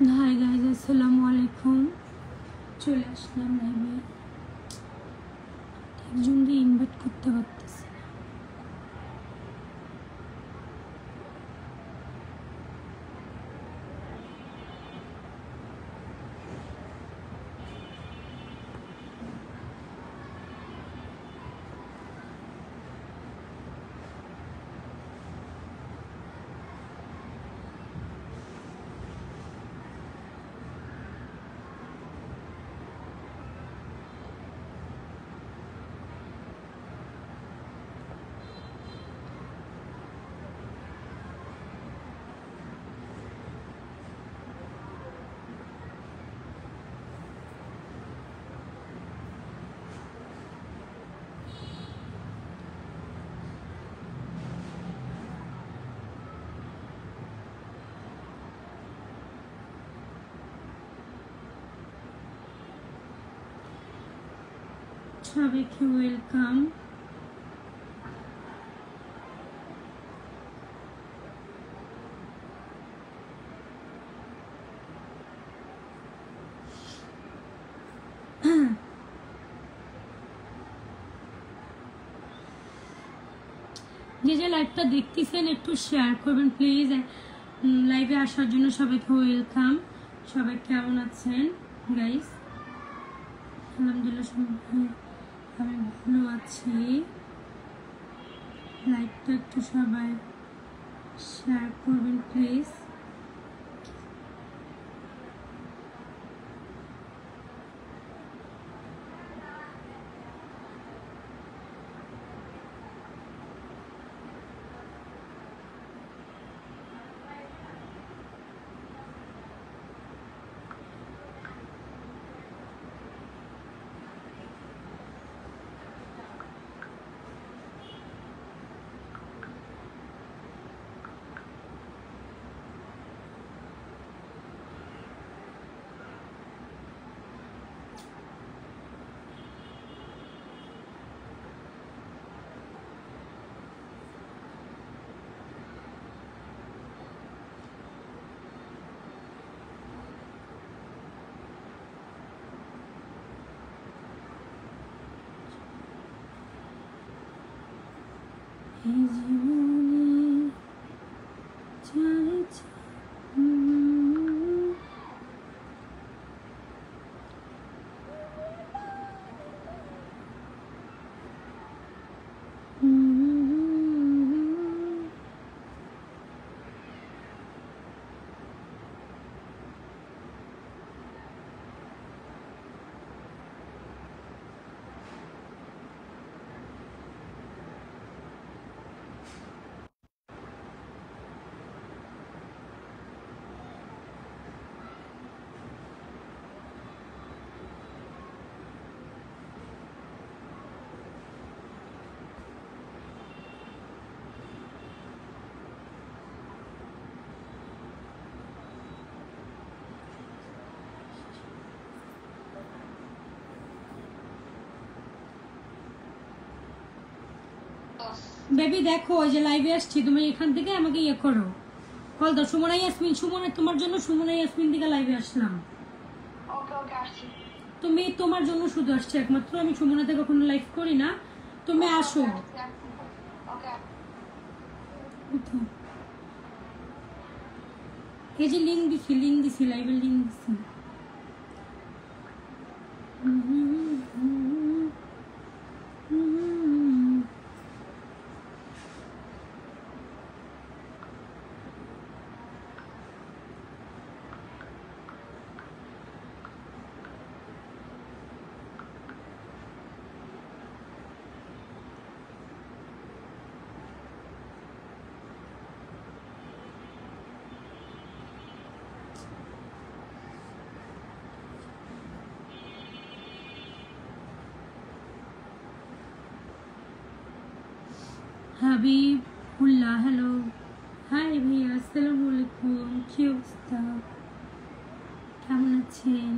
Hi guys, আসসালামু আলাইকুম। চলে আসলাম লাইভে। একজনকে ইনভাইট করতে পারতেছি না। সবাইকে ওয়েলকাম। যে যে লাইভটা দেখতেছেন একটু শেয়ার করবেন প্লিজ। লাইভে আসার জন্য সবাইকে ওয়েলকাম। সবাই কেমন আছেন গাইস? আলহামদুলিল্লাহ আমি ভালো আছি। লাইভটা একটু সবাই শেয়ার করবেন প্লিজ। বেবি দেখো, ওই যে লাইভে আসছি, তুমি এখান থেকে আমাকে ইয়ে করো, কল দাও। সুমনা ইয়াসমিন, সুমনা তোমার জন্য, সুমনা ইয়াসমিন থেকে লাইভে আসলাম। তুমি তোমার জন্য শুধু আসছে একমাত্র, আমি সুমনাতে কখনো লাইভ করি না, তুমি আসো। এই যে লিঙ্ক দিছি লাইভের লিঙ্ক দিছি। হাবিবুল্লাহ, হ্যালো, হাই ভাইয়া, আসসালামু আলাইকুম। কি অবস্থা, কেমন আছেন?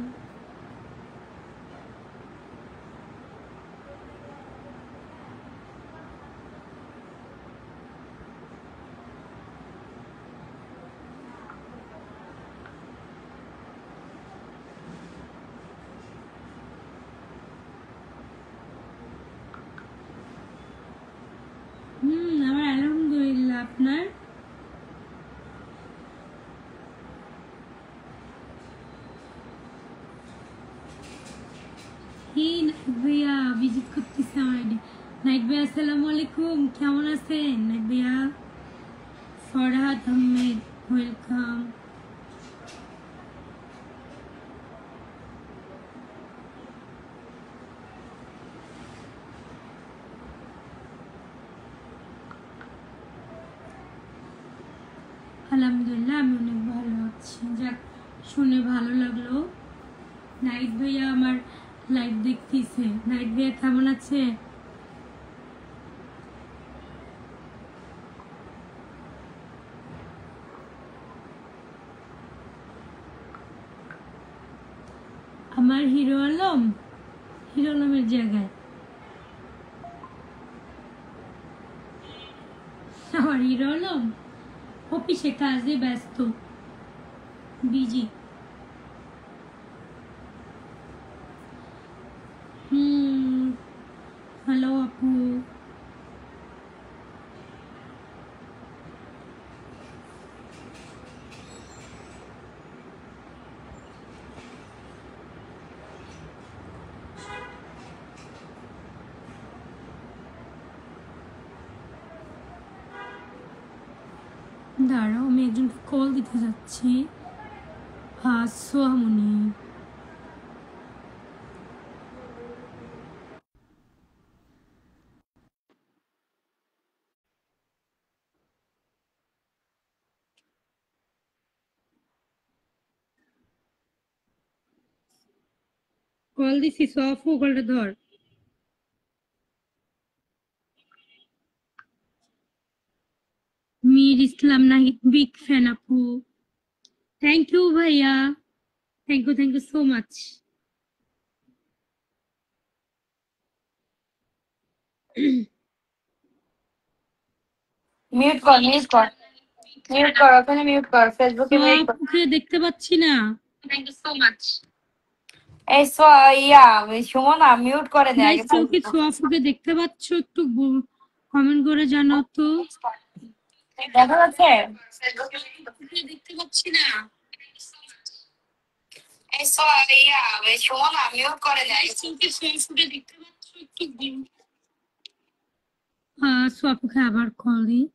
আপনার? ভাইয়া ভিজিট করতেছে আমার আইডি। নাইট ভাইয়া আসসালামু আলাইকুম, কেমন আছেন নাইট ভাইয়া? ফরহাদ আহমেদ ওয়েলকাম। আলহামদুলিল্লাহ আমি অনেক ভালো আছি। যাক, শুনে ভালো লাগলো। নাইট ভাইয়া আমার লাইভ দেখতেছে। নাইট ভাইয়া কেমন আছে? আমার হিরো আলমের জায়গায় আমার হিরো আলম অফিসে কাজে ব্যস্ত, বিজি। হ্যালো আপু। দাঁড়াও, আমি একজনকে কল দিতে যাচ্ছি। সোহামনি। কল দিছি, সোয়াফু কলটা ধর। মীর ইসলাম নাহিদ, বিগ ফ্যান আপু। থ্যাংক ইউ ভাইয়া, thank you so much. Mute কর মিউট কর মিউট কর ওখানে মিউট কর ফেসবুকে মিউট কর। ওকে দেখতে পাচ্ছি না। Thank you so much. এই সুমনা মিউট করে দে আগে। গাইস, কেউ কি সোয়াফুকে দেখতে পাচ্ছ? একটু কমেন্ট করে জানাও তো। দেখা যাচ্ছে? দেখতে পাচ্ছি না। এই সুমনা মিউট করে দে আগে। কেউ কি সোয়াফুকে দেখতে পাচ্ছ? একটু সোয়াফুকে আবার কল দিই।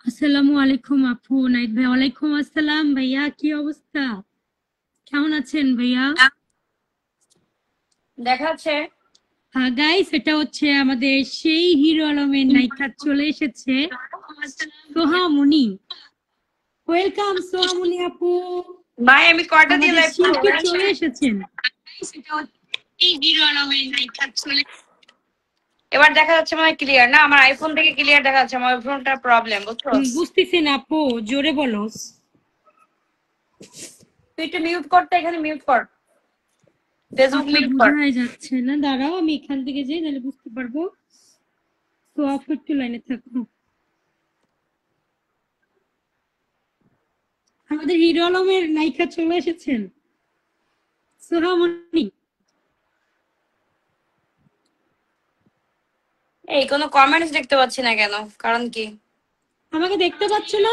আসসালামু আলাইকুম আপু। নাইট ভাই, ওয়ালাইকুম আসসালাম ভাইয়া, কি অবস্থা, কেমন আছেন ভাইয়া? দেখা যাচ্ছে? হ্যাঁ গাইস, এটা হচ্ছে আমাদের সেই হিরো আলমের নায়িকা চলে এসেছে, সোহামনি। ওয়েলকাম সোহামনি আপু। ভাই আমি কয়টা দিয়ে আমাদের লাইভ করব? শিল্পী চলে এসেছেন। এবার দেখা যাচ্ছে মানে ক্লিয়ার না? আমার আইফোন থেকে ক্লিয়ার দেখা যাচ্ছে, আমার আইফোনটা প্রবলেম, বুঝছো? বুঝতেছি না আপু, জোরে বলো। তুই একটু মিউট করতে, এখানে মিউট কর, ফেসবুক কথা মিউট কর। বোঝাই যাচ্ছে না, দাঁড়াও আমি এখান থেকে যাই, তাহলে বুঝতে পারবো। তো আপু একটু লাইনে থাকো। আমাদের হিরো আলমের নায়িকা চলে এসেছেন, সোহামনি। এই কোনো কমেন্টস দেখতে পাচ্ছি না কেন? কারণ কি? আমাকে দেখতে পাচ্ছ না?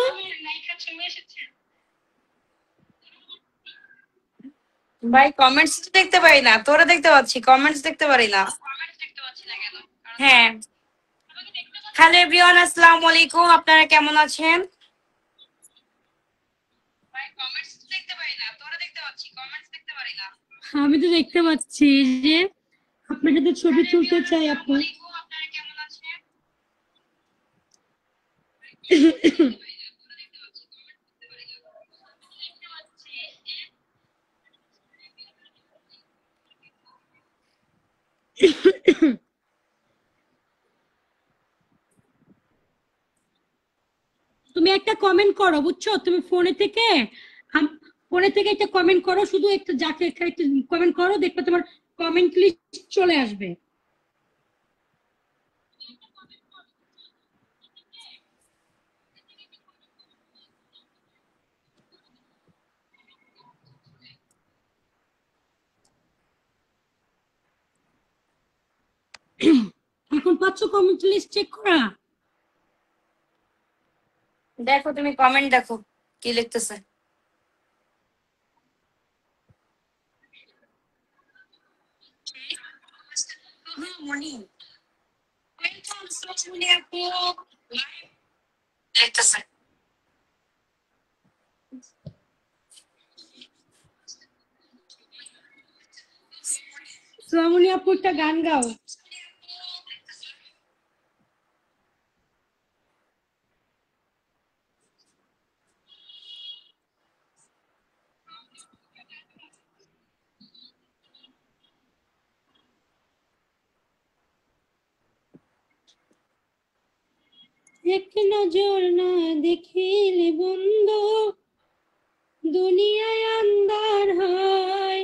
ভাই কমেন্টস দেখতে পারি না, তোরা দেখতে পাচ্ছি, কমেন্টস দেখতে পারি না। হ্যাঁ, হ্যালো এভরিওয়ান, আসসালামু আলাইকুম, আপনারা কেমন আছেন? আমি তো দেখতে পাচ্ছি যে আপনার সাথে ছবি তুলতে চাই আপু। তুমি একটা কমেন্ট করো, বুঝছো? তুমি ফোনে থেকে একটা কমেন্ট করো, শুধু একটা যাকে একটা কমেন্ট করো, দেখবে তোমার কমেন্ট লিস্ট চলে আসবে। পাচ্ছ কমেন্ট লিস্ট চেক করা? দেখো তুমি কমেন্ট দেখো কি লিখতেছে। মনি লিখতেছে। সোহামনি আপু একটা গান গাও। এক নজর না দেখিলে বন্ধু দুনিয়ায় আন্ধার হয়,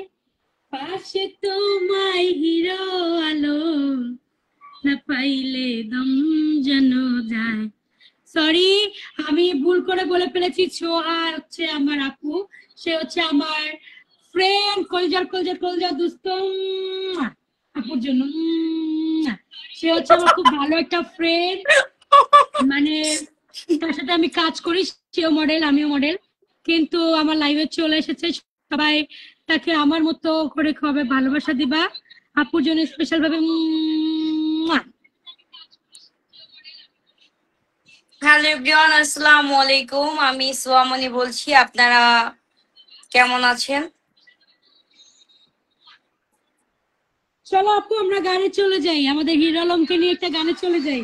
পাশে তোমায় হিরো আলম না পাইলে দম যেন যায়। সরি, আমি ভুল করে বলে ফেলেছি। ছোহা হচ্ছে আমার আপু, সে হচ্ছে আমার ফ্রেন্ড, কলজার কলজার কলজার দুস্ত আপুর জন্য। সে হচ্ছে আমার খুব ভালো একটা ফ্রেন্ড, মানে তার সাথে আমি কাজ করি, সেও মডেল আমিও মডেল, কিন্তু আমার লাইভে চলে এসেছে। সবাই তাকে আমার মতো করে খাবে, ভালোবাসা দিবা আপুর জন্য স্পেশাল ভাবে। হ্যালো এভরিওয়ান, আসসালামু আলাইকুম। আমি সোয়ামনি বলছি, আপনারা কেমন আছেন? চলো আপু আমরা গানে চলে যাই, আমাদের হিরো আলমকে নিয়ে একটা গানে চলে যাই।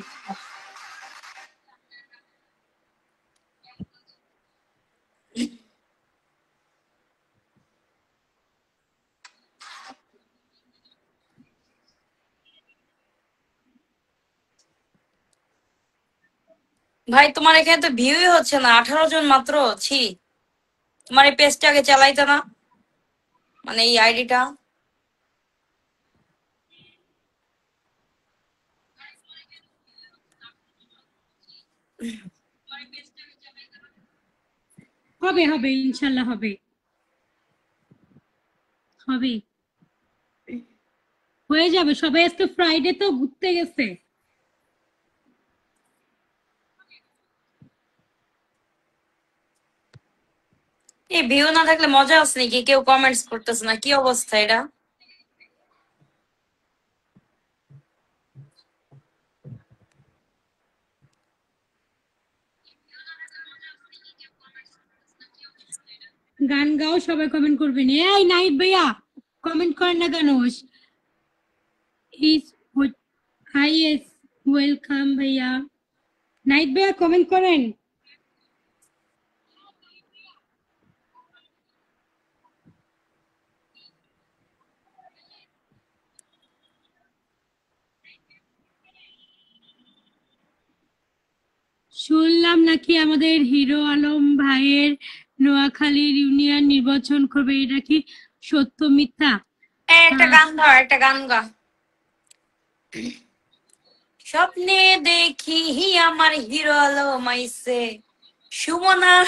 ভাই তোমার এখানে তো ভিউই হচ্ছে না, 18 জন মাত্র। ছি, তোমার এই পেজটা আগে চালাইতে না, মানে এই আইডিটা। হবে হবে, ইনশাল্লাহ হবে হবে, হয়ে যাবে। সবাই আজকে ফ্রাইডে তো ঘুরতে গেছে। এই ভিউ না থাকলে মজা আছে নাকি? কেউ কমেন্টস করতেছে না, কি অবস্থা এটা? গান গাও, সবাই কমেন্ট করবেন। এই নাইট ভাইয়া কমেন্ট করেন না কেন? ইজ হাইয়েস্ট ওয়েলকাম ভাইয়া। নাইট ভাইয়া কমেন্ট করেন। শুনলাম নাকি আমাদের হিরো আলম ভাইয়ের নোয়াখালীর ইউনিয়ন নির্বাচন করবে, এটা কি সত্য মিথ্যা? একটা গান ধর, একটা গান গা। স্বপ্নে দেখি আমার হিরো আলম আইছে, সুমনার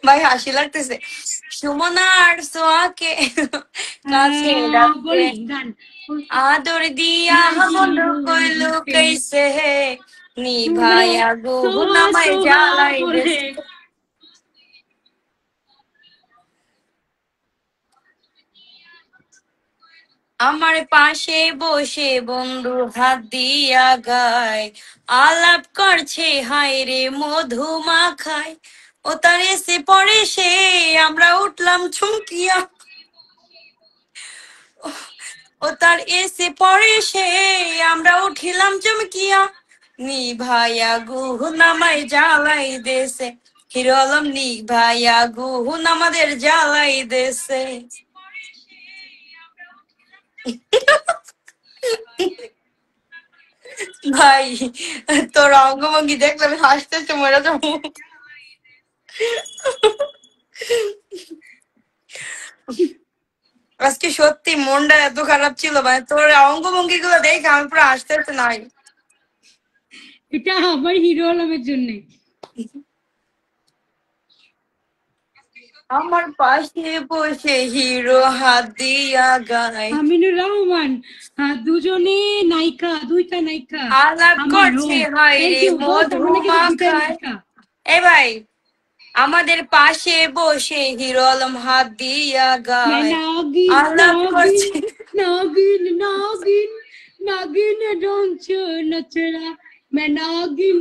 ভাই হাসি লাগতেছে। সুমনার সোয়াকে কাছে ডাকছে, গান আদর দিয়া মন কইল কইছে, নিভায়া গো নামায় জ্বালাই দেশে। আমার পাশে বসে বন্ধু হাত দিয়া গায়, আলাপ করছে হায় রে মধু মাখায়, ও তার এসে পড়ে সে, আমরা উঠলাম চমকিয়া। ও তার এসে পড়ে সে, আমরা উঠিলাম চমকিয়া, নিভায়া গুহুন আমায় জ্বালাই দেশে। হিরো আলম নিভায়া গুহুন আমাদের জ্বালাই দেশে। ভাই তোর অঙ্গভঙ্গি দেখলে আমি হাসতেছে মরে যাবো। আজকে সত্যি মনটা এত খারাপ ছিল, মানে তোর অঙ্গভঙ্গি গুলো দেখে আমি পুরো হাসতেছে নাই। এটা আমার হিরো আলমের জন্য। আমার পাশে বসে হিরো হাত দিয়া গায়, আমিনুর রহমান, দুজনে নায়িকা, দুইটা নায়িকা আলাপ আমার করছে হোস্ট। হায় থ্যাংক রে ইউ হোস্ট, মধু আমরা কিন্তু দুইটাই মাখায়। নায়িকা। এ ভাই, আমাদের পাশে বসে হিরো আলম হাত দিয়া मैं গায়, नागिन আলাপ नागिन করছে। नागिन नागिन नागिन डोंच नचड़ा मैं नागिन।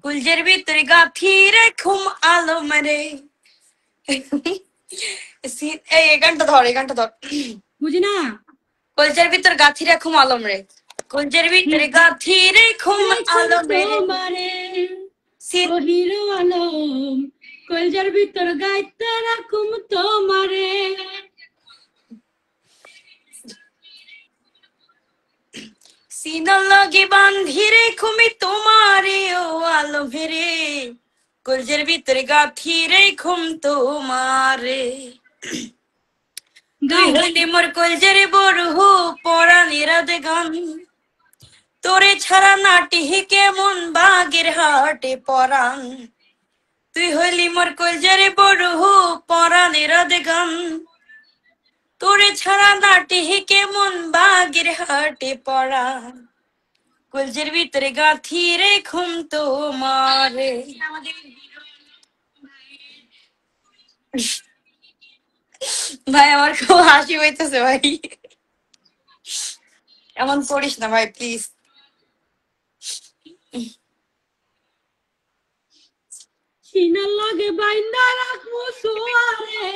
কুলজের ভিতরে গাথি রে ঘুম আলম রে। এই গানটা ধর, এই গানটা ধর। বুঝি না। কলজের ভিতর গাথি রে ঘুম আলম রে, কলজের ভিতরে গাথি রে ঘুম দেখুন আলম রে। তোমারে ও হিরো আলম, কলজার ভিতর গাইতে রাখুম তোমারে। সিনার লাগে বান্ধি রে ঘুমি তোমারে ও আলম রে, কলজের ভিতরে গাথি রে ঘুম তোমারে। তুই গাও। হইলি মোর কলজের বড়হু পরাণের গান, তোরে ছাড়া নাটি কেমন বাগের হাটে পরাণ। তুই হইলি মোর কলজের বড়হু পরাণের গান, তোরে ছাড়া নাটি কেমন বাগের হাটে পরাণ। কলজের ভিতরে গাথি রে ঘুম তোমারে। ভাই আমার খুব হাসি হইতেছে ভাই, এমন করিস না ভাই প্লিজ। সিনার লাগে বাইন্দা রাখবো সোহারে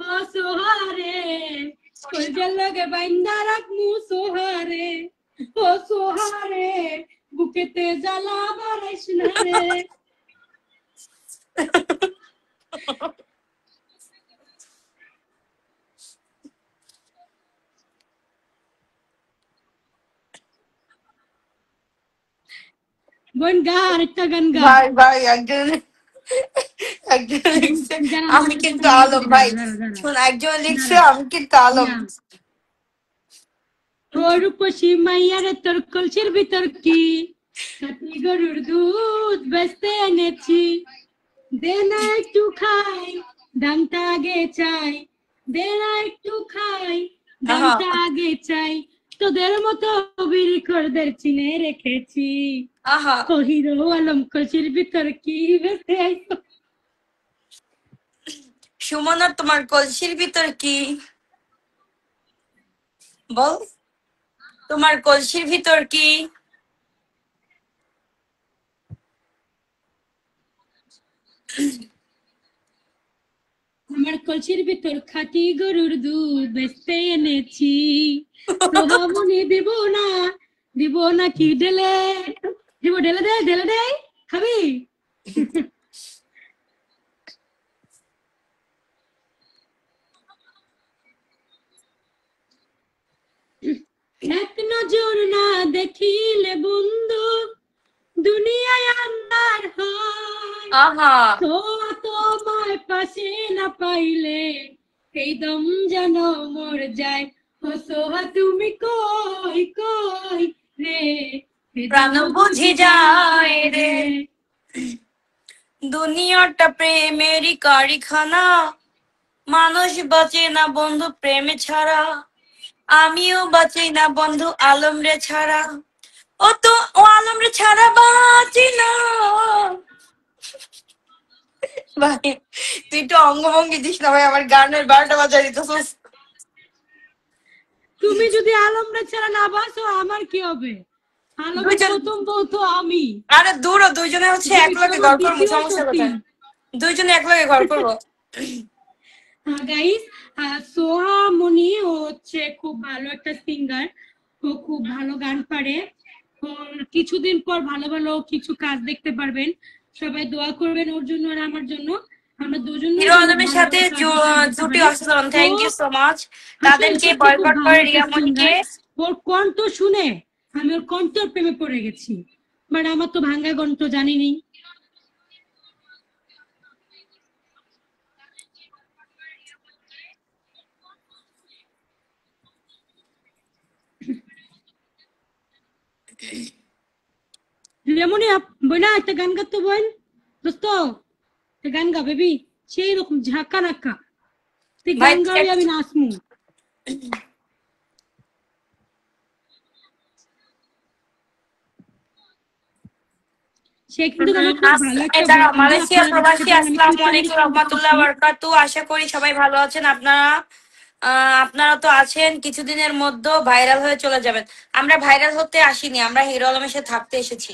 ও সোহারে, কলজার লাগে বাইন্দা রাখবো সোহারে ও সোহারে, বুকেতে জ্বালা বাড়াইস না রে। বোন গা, আরেকটা গান গা। ভাই ভাই একজন একজন লিখছে আমি কিন্তু আলম। ভাই শোন, একজন লিখছে আমি কিন্তু আলম। তোর উপসী মাইয়ারে তোর কলসির ভিতর কি খাটি গরুর দুধ বেচতে এনেছি, দে না একটু খাই দামটা আগে চাই, দে না একটু খাই দামটা আগে চাই, তোদের মতো বিড়িখোরদের চিনে রেখেছি। আহা, ও হিরো আলম কলসির ভিতর কি বেচতে আইছো? সুমনা তোমার কলসির ভিতর কি, বল তোমার কলসির ভিতর কি? আমার কলসির ভিতর খাঁটি গরুর দুধ বেচতে এনেছি, সোহামনি দিব না কি ঢেলে দিব, ঢেলে দে খাবি? এক নজর না দেখিলে বন্ধু দুনিয়ায় আন্ধার হয়, আহা, তো তোমার পাশে না পাইলে এই দম যেন মর যায়, ও সোহা তুমি কই কই রে, প্রাণ বুঝি যায় রে। দুনিয়াটা প্রেমেরই কারিখানা, মানুষ বাঁচে না বন্ধু প্রেমে ছাড়া, আমিও বাঁচি না বন্ধু আলম রে ছাড়া, ও আলম রে ছাড়া বাঁচি না। ভাই তুই একটু অঙ্গভঙ্গি দিস না ভাই, আমার গানের 12টা বাজায় দিতেছিস। তুমি যদি আলমরা ছাড়া না বাঁচো আমার কি হবে? আলমের প্রথম বউ তো আমি। আরে দূর, দুইজনে হচ্ছে এক লগে ঘর করবো, সমস্যা কোথায়? দুইজনে এক লগে ঘর করবো। গাইস, সোহা মনি ও হচ্ছে খুব ভালো একটা সিঙ্গার, ও খুব ভালো গান পারে। ওর কিছুদিন পর ভালো ভালো কিছু কাজ দেখতে পারবেন, সবাই দোয়া করবেন ওর জন্য আর আমার জন্য। আমরা দুজন হিরো আলমের সাথে জুটি অসাধারণ, থ্যাংক ইউ সো মাচ। তাদেরকে বয়কট করে রিয়া মনিকে। ওর কণ্ঠ শুনে আমি ওর কণ্ঠের প্রেমে পড়ে গেছি, বাট আমার তো ভাঙ্গা কণ্ঠ জানিনি। কেমন বইনা একটা গান গাতো বোন, দোস্ত একটা গান গা বেবি, সেই রকম ঝাঁকা নাকা, তুই ভাই গান গাওয়ালে আমি নাচমু। সে কিন্তু আমার খুব ভালো একটা দাঁড়াও, বন্ধু, মালয়েশিয়া আপনারা দেখতে প্রবাসী পারেন আমি আসসালামু টুইটারে আলাইকুম ফলো রহমতুল্লাহ করতেছি। বারাকাতু। আশা করি সবাই ভালো আছেন। আপনারা আপনারা তো আছেন, কিছুদিনের মধ্যে ভাইরাল হয়ে চলে যাবেন। আমরা ভাইরাল হতে আসিনি, আমরা হিরো আলমের সাথে থাকতে এসেছি।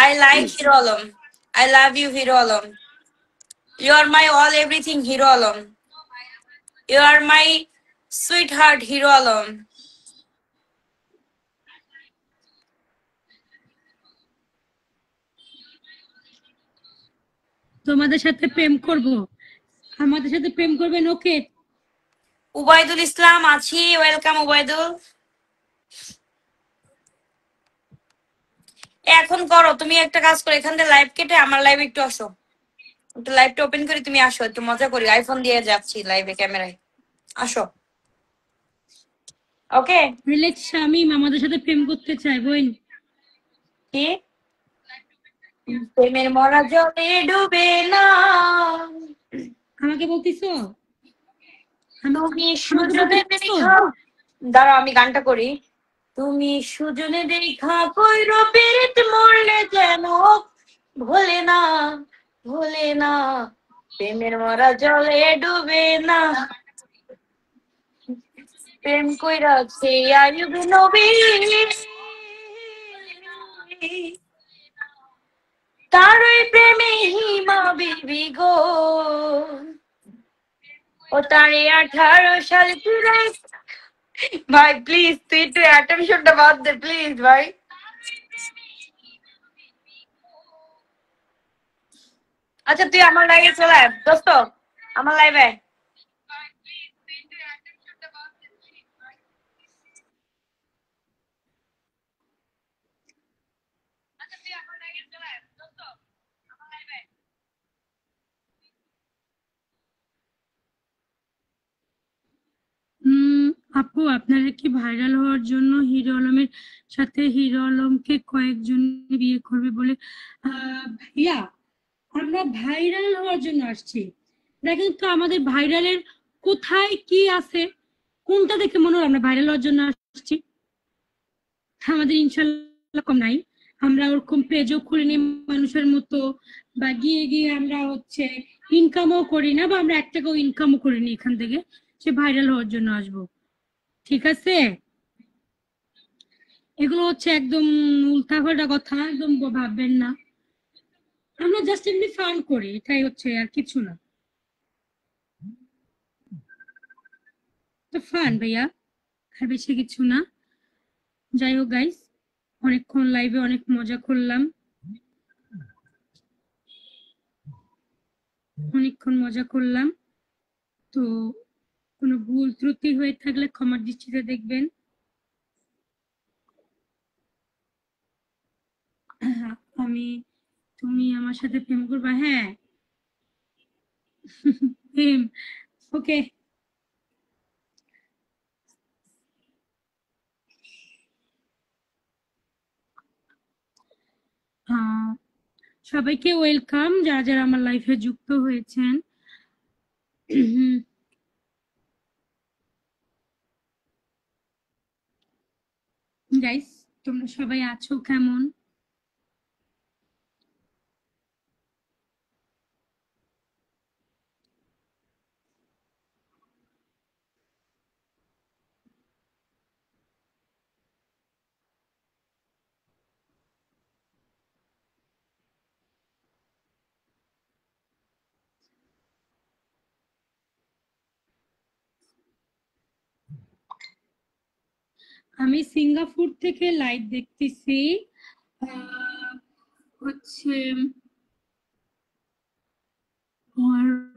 I like hero Alam, I love you hero Alam, you are my all everything hero Alam, you are my sweet heart hero Alam. তোমাদের সাথে প্রেম করব, আমাদের সাথে প্রেম করবেন, ওকে? উবাইদুল ইসলাম আছি, ওয়েলকাম উবাইদুল। এখন করো, তুমি একটা কাজ করো, এখান থেকে লাইভ কেটে আমার লাইভে একটু আসো, একটু লাইভটা ওপেন করি, তুমি আসো, একটু মজা করি, আইফোন দিয়ে যাচ্ছি লাইভে ক্যামেরায়, আসো। ওকে। রিলেক্স শামিম আমাদের সাথে প্রেম করতে চায় বোন। কি? প্রেমের মরা জলে ডুবে না, আমাকে বলতিছো? তুমি আমাকে সুজনে বলতিছো? দেখা। দাঁড়াও আমি গানটা করি। তুমি সুজনে দেখা কইর পীড়িত মরলে যেন ভোলে না, ভোলে না, প্রেমের মরা জলে ডুবে না, প্রেম কইরাছে আয়ুব নবী, তার ওই প্রেমে হিমা বিবি গো, ও তারে 18 সালে ফিরাই। ভাই প্লিজ তুই একটু অ্যাটেনশনটা বাদ দে প্লিজ ভাই। আচ্ছা তুই আমার লাইভে চলে আয় দোস্ত, আমার লাইভে। উম আপু, আপনারা কি ভাইরাল হওয়ার জন্য হিরো আলমের সাথে হিরো আলমকে কয়েকজন বিয়ে করবে বলে? ভাইয়া, আমরা ভাইরাল হওয়ার জন্য আসছি। দেখেন তো আমাদের ভাইরালের কোথায় কি আছে, কোনটা দেখে মনে হয় আমরা ভাইরাল হওয়ার জন্য আসছি? আমাদের ইনশাল্লাহ কম নাই, আমরা ওরকম পেজও খুলিনি মানুষের মতো, বা গিয়ে গিয়ে আমরা হচ্ছে ইনকামও করি না, বা আমরা 1 টাকাও ইনকামও করিনি এখান থেকে সে ভাইরাল হওয়ার জন্য আসবো। ঠিক আছে, এগুলো হচ্ছে একদম উল্টাপাল্টা কথা, একদম ভাববেন না। আমরা জাস্ট এমনি ফান করি, এটাই হচ্ছে, আর কিছু না। তো ফান ভাইয়া, আর বেশি কিছু না। যাই হোক গাইস, অনেকক্ষণ লাইভে অনেক মজা করলাম, অনেকক্ষণ মজা করলাম। তো কোনো ভুল ত্রুটি হয়ে থাকলে ক্ষমার দৃষ্টিতে দেখবেন। আমি, তুমি আমার সাথে প্রেম করবা? হ্যাঁ, প্রেম, ওকে। সবাইকে ওয়েলকাম, যারা যারা আমার লাইফে যুক্ত হয়েছেন। গাইস, তোমরা সবাই আছো কেমন? আমি সিঙ্গাপুর থেকে লাইভ দেখতেছি। হচ্ছে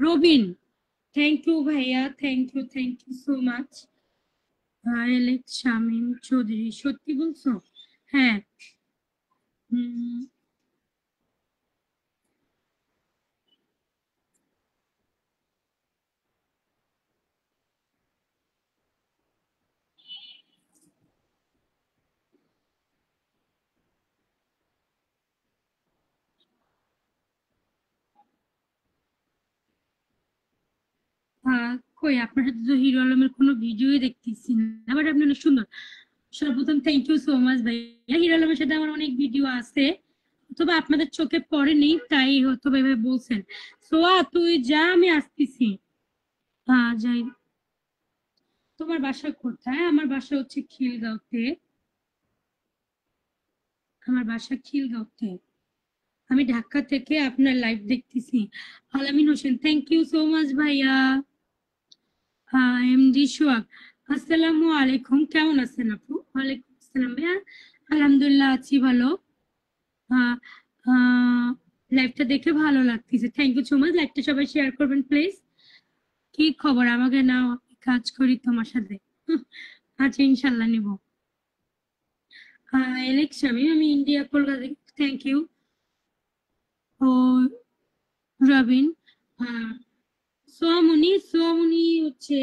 রবিন, থ্যাংক ইউ ভাইয়া, thank you so much. Alex Shamim Chowdhury, সত্যি বলছো? হ্যাঁ। কই আপনার সাথে তো হিরো আলমের কোনো ভিডিওই দেখতেছি না, বাট আপনি অনেক সুন্দর। সর্বপ্রথম থ্যাংক ইউ সো মাচ ভাইয়া। হিরো আলমের সাথে আমার অনেক ভিডিও আছে, অথবা আপনাদের চোখে পড়েনি তাই হয়তো ভাই বলছেন। সোয়া তুই যা, আমি আসতেছি। যাই। তোমার বাসা কোথায়? আমার বাসা হচ্ছে খিলগাঁওতে। আমার বাসা খিলগাঁওতে। আমি ঢাকা থেকে আপনার লাইভ দেখতেছি। Alamin Hossain, thank you so much ভাইয়া। এমডি সোহাগ, আসসালামু আলাইকুম, কেমন আছেন আপু? ওয়ালাইকুম আসসালাম ভাইয়া, আলহামদুলিল্লাহ আছি ভালো। লাইভটা দেখে ভালো লাগতেছে, থ্যাংক ইউ সো মাচ। লাইভটা সবাই শেয়ার করবেন প্লিজ। কি খবর? আমাকে নাও, কাজ করি তোমার সাথে। আচ্ছা, ইনশাল্লাহ নিব। এলেক্স আমি ইন্ডিয়া কলকাতা, থ্যাংক ইউ। ও রবিন, সোয়ামনি সোয়ামনি হচ্ছে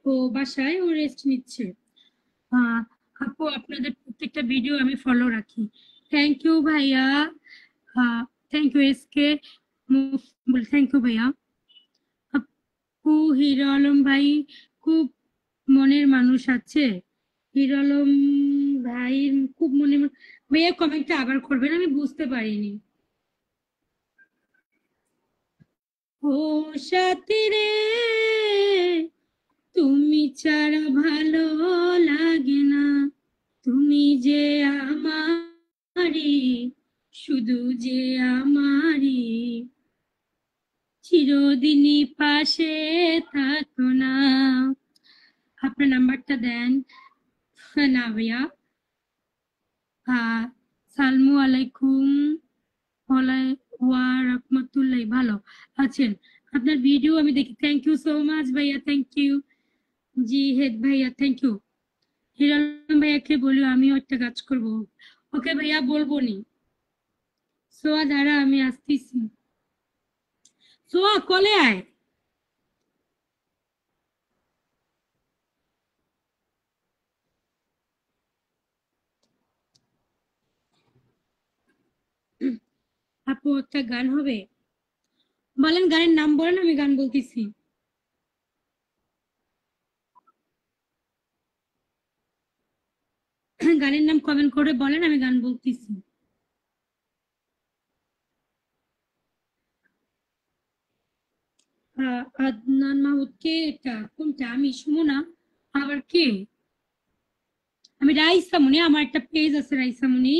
ও বাসায়, ও রেস্ট নিচ্ছে। আপু আপনাদের প্রত্যেকটা ভিডিও আমি ফলো রাখি, থ্যাংক ইউ ভাইয়া। Thank you SK, thank you ভাইয়া। আপু হিরো আলম ভাই খুব মনের মানুষ আছে। হিরো আলম ভাই খুব মনের ভাইয়া, কমেন্টটা আবার করবেন, আমি বুঝতে পারিনি। ও সাথী রে, তুমি ছাড়া ভালো লাগে না, তুমি যে আমারি, শুধু যে আমারি, চিরদিনই পাশে থাকো না। আপনার নাম্বারটা দেন না ভাইয়া। সালামু আলাইকুম ওয়া রাহমাতুল্লাহ, ভালো আছেন? আপনার ভিডিও আমি দেখি, থ্যাংক ইউ সো মাচ ভাইয়া, থ্যাংক ইউ। জি হেদ ভাইয়া, থ্যাংক ইউ। হিরাল ভাইয়াকে বলিও আমিও একটা কাজ করব। ওকে ভাইয়া, বলবো নি। সোয়া দাঁড়া, আমি আসতেছি। সোয়া কলে আয়। আপু একটা গান হবে, বলেন, গানের নাম বলেন, আমি গান বলতেছি। গানের নাম কমেন্ট করে বলেন, আমি গান বলতেছি। আদনান মাহমুদ কে? এটা কোনটা? আমি সুমনা, আবার কে? আমি রাইসা মুনি, আমার একটা পেজ আছে রাইসা মুনি।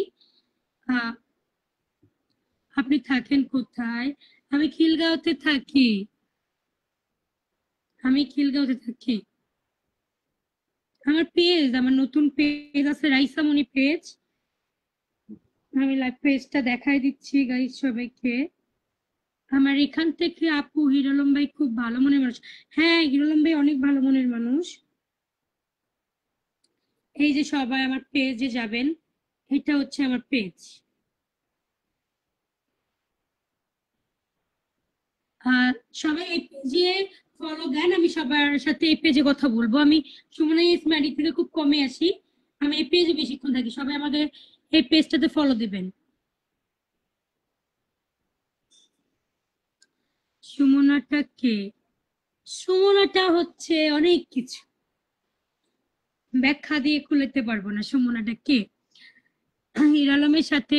আপনি থাকেন কোথায়? আমি খিলগাঁওতে থাকি। আমি খিলগাঁওতে থাকি। আমার পেজ, আমার নতুন পেজ আছে রাইসা মুনি পেজ। আমি লাইভ পেজটা দেখাই দিচ্ছি গাইস সবাইকে। আমার এখান থেকে আপু হিরো আলম ভাই খুব ভালো মনের মানুষ। হ্যাঁ, হিরো আলম ভাই অনেক ভালো মনের মানুষ। এই যে সবাই আমার পেজে যাবেন, এটা হচ্ছে আমার পেজ। সবাই এই পেজে ফলো দেন, আমি সবার সাথে এই পেজে কথা বলবো। আমি সুমনা ইসমাইলি থেকে খুব কমে আসি, আমি এই পেজে বেশিক্ষণ থাকি। সবাই আমাকে এই পেজটাতে ফলো দিবেন। সুমনাটা কে? সুমনাটা হচ্ছে অনেক কিছু, ব্যাখ্যা দিয়ে খুলতে পারবো না সুমনাটা কে। হির আলমের সাথে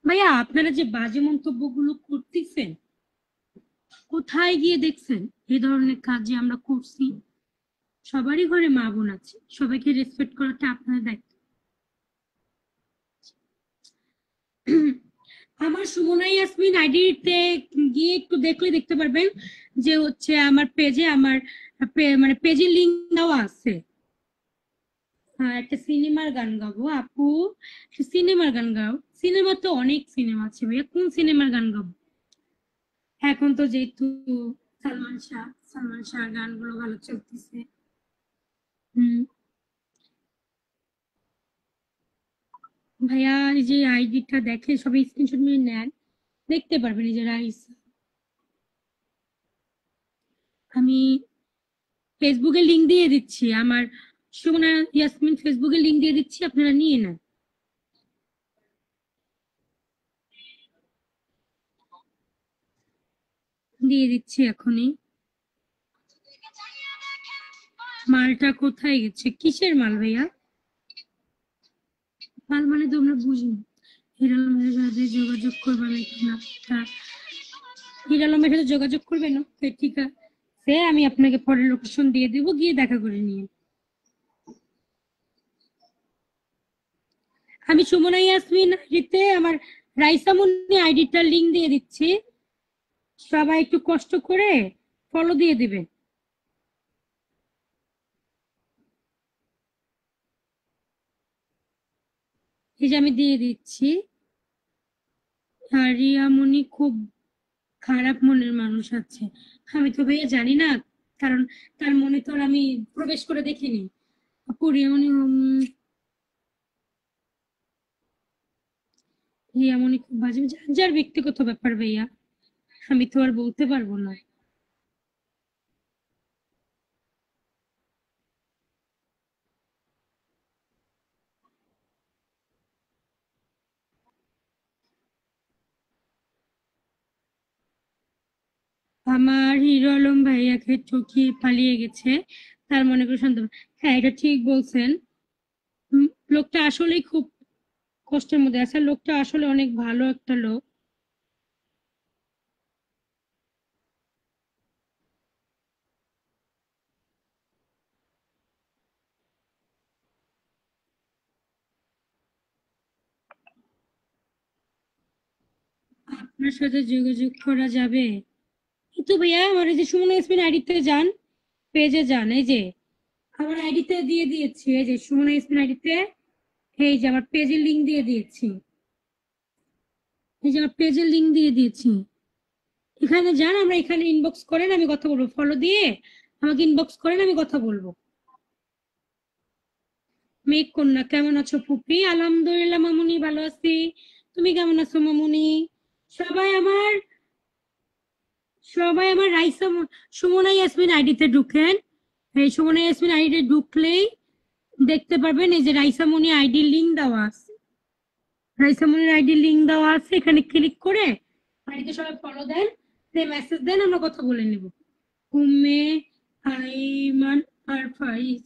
ভাইয়া, আপনারা যে বাজে মন্তব্যগুলো করতেছেন, কোথায় গিয়ে দেখছেন এই ধরনের কাজ যে আমরা করছি? সবারই ঘরে মা বোন আছে, সবাইকে রেসপেক্ট করাটা আপনার দায়িত্ব। আমার সুমনা ইয়াসমিন আইডিতে গিয়ে একটু দেখলে দেখতে পারবেন যে হচ্ছে আমার পেজে, আমার মানে পেজের লিংক দেওয়া আছে। একটা সিনেমার গান গাবো আপু, সিনেমার গান গাও। সিনেমা তো অনেক সিনেমা আছে ভাইয়া, কোন সিনেমার গান গাবো? এখন তো যেহেতু সালমান শাহ গানগুলো ভালো চলতেছে। হম ভাইয়া, এই যে আইডিটা দেখে সবাই স্ক্রিনশট নিয়ে নেন, দেখতে পারবেন এই যে রাইস। আমি ফেসবুকে লিংক দিয়ে দিচ্ছি, আমার সুমনা ইয়াসমিন ফেসবুকে লিংক দিয়ে দিচ্ছি, আপনারা নিয়ে নেন। দিয়ে দিচ্ছি এখনই। মালটা কোথায় গেছে? কিসের মাল ভাইয়া? মাল মানে তো আমরা বুঝিনি। হিরো আলমের সাথে যোগাযোগ করবে নাকি না? হিরো আলমের সাথে যোগাযোগ করবেন? ওকে, ঠিক আছে, আমি আপনাকে পরে লোকেশন দিয়ে দেবো, গিয়ে দেখা করে নিয়ে। আমি সুমনা ইয়াসমিন আইডিতে আমার রাইসামুন্নি আইডিটার লিংক দিয়ে দিচ্ছি, সবাই একটু কষ্ট করে ফলো দিয়ে দিবে। এই যে আমি দিয়ে দিচ্ছি। আর রিয়ামণি খুব খারাপ মনের মানুষ আছে। আমি তো ভাইয়া জানি না, কারণ তার মনে তো আর আমি প্রবেশ করে দেখিনি। আপু রিয়ামণি রিয়ামণি খুব বাজে, যার যার ব্যক্তিগত ব্যাপার ভাইয়া, আমি তো আর বলতে পারবো না। আমার হিরো আলম ভাইয়াকে ঠকিয়ে পালিয়ে গেছে, তার মনে করে সন্দেহ। হ্যাঁ, এটা ঠিক বলছেন। লোকটা আসলেই খুব কষ্টের মধ্যে আছে, লোকটা আসলে অনেক ভালো একটা লোক। আপনার সাথে যোগাযোগ করা যাবে? কিন্তু ভাইয়া আমার এই যে সুমনা ইয়াসমিন আইডিতে যান, পেজে যান, এই যে আমার আইডিতে দিয়ে দিয়েছি, এই যে সুমনা ইয়াসমিন আইডিতে, এই যে আমার পেজের লিংক দিয়ে দিয়েছি, এই যে আমার পেজের লিংক দিয়ে দিয়েছি। এখানে যান, আমরা এখানে ইনবক্স করেন, আমি কথা বলবো, ফলো দিয়ে আমাকে ইনবক্স করেন, আমি কথা বলবো। মেঘ কন্যা, কেমন আছো পুপি? আলহামদুলিল্লাহ মামুনি, ভালো আছি। তুমি কেমন আছো মামুনি? সবাই আমার সবাই আমার সুমনা ইয়াসমিন আইডিতে ঢুকেন। এই সুমনা ইয়াসমিন আইডিতে ঢুকলেই দেখতে পারবেন এই যে রাইসামণি আইডি লিংক দেওয়া আছে। রাইসামণির আইডি লিংক দেওয়া আছে, এখানে ক্লিক করে আইডিতে সবাই ফলো দেন, মেসেজ দেন, আমরা কথা বলে নেব। উম্মে আইমান আর ফাইজ,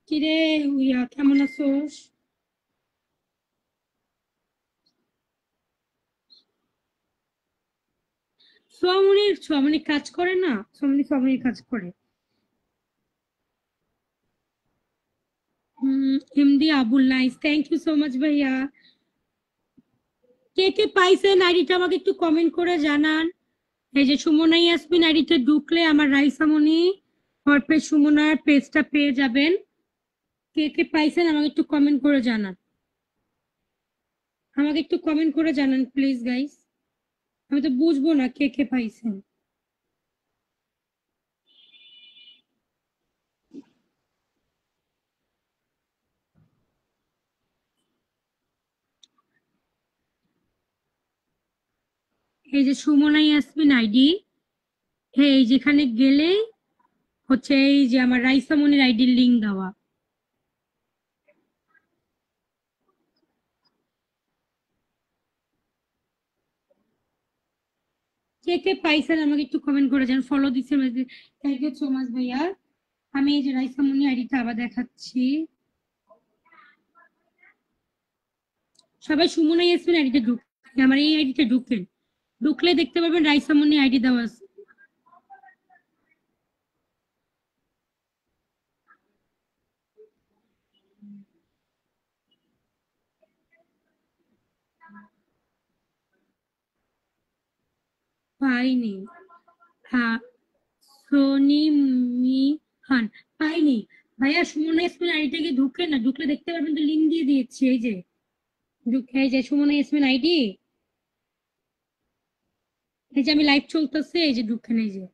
কিরে হুইয়া, কেমন আছোস? সোয়ামনির কাজ করে না, সোয়ামনির কাজ করে। MD Abul, nice, thank you so much ভাইয়া। কে কে পাইছেন আইডিটা আমাকে একটু কমেন্ট করে জানান। এই যে সুমনা ইয়াসমিন আইডিতে ঢুকলে আমার রাইসামণি হরপে সুমনার পেজটা পেয়ে যাবেন। কে কে পাইছেন আমাকে একটু কমেন্ট করে জানান, আমাকে একটু কমেন্ট করে জানান প্লিজ গাইস, আমি তো বুঝবো না কে কে পাইছেন। এই যে সুমনা ইয়াসমিন আইডি, এই যেখানে গেলেই হচ্ছে এই যে আমার রাইসামণির আইডির লিংক দেওয়া। কে কে পাইছেন আমাকে একটু কমেন্ট করে যান, ফলো দিচ্ছে, থ্যাংক ইউ সো মাচ ভাইয়া। আমি এই যে রাইসামণি আইডিটা আবার দেখাচ্ছি। সবাই সুমনা ইয়াসমিন আইডিতে ঢুকে আমার এই আইডিতে ঢুকেন, ঢুকলে দেখতে পাবেন রাইসামণি আইডি দেওয়া আছে। পাইনি। হ্যাঁ, সোনি খান, পাইনি ভাইয়া। সুমনা ইয়াসমিন আইডিটাকে ঢুকে না, ঢুকলে দেখতে পারবেন, তো লিঙ্ক দিয়ে দিয়েছি, এই যে এই যে সুমনা ইয়াসমিন আইডি, এই যে আমি লাইভ চলতেছে, এই যে ঢুকেন, এই যে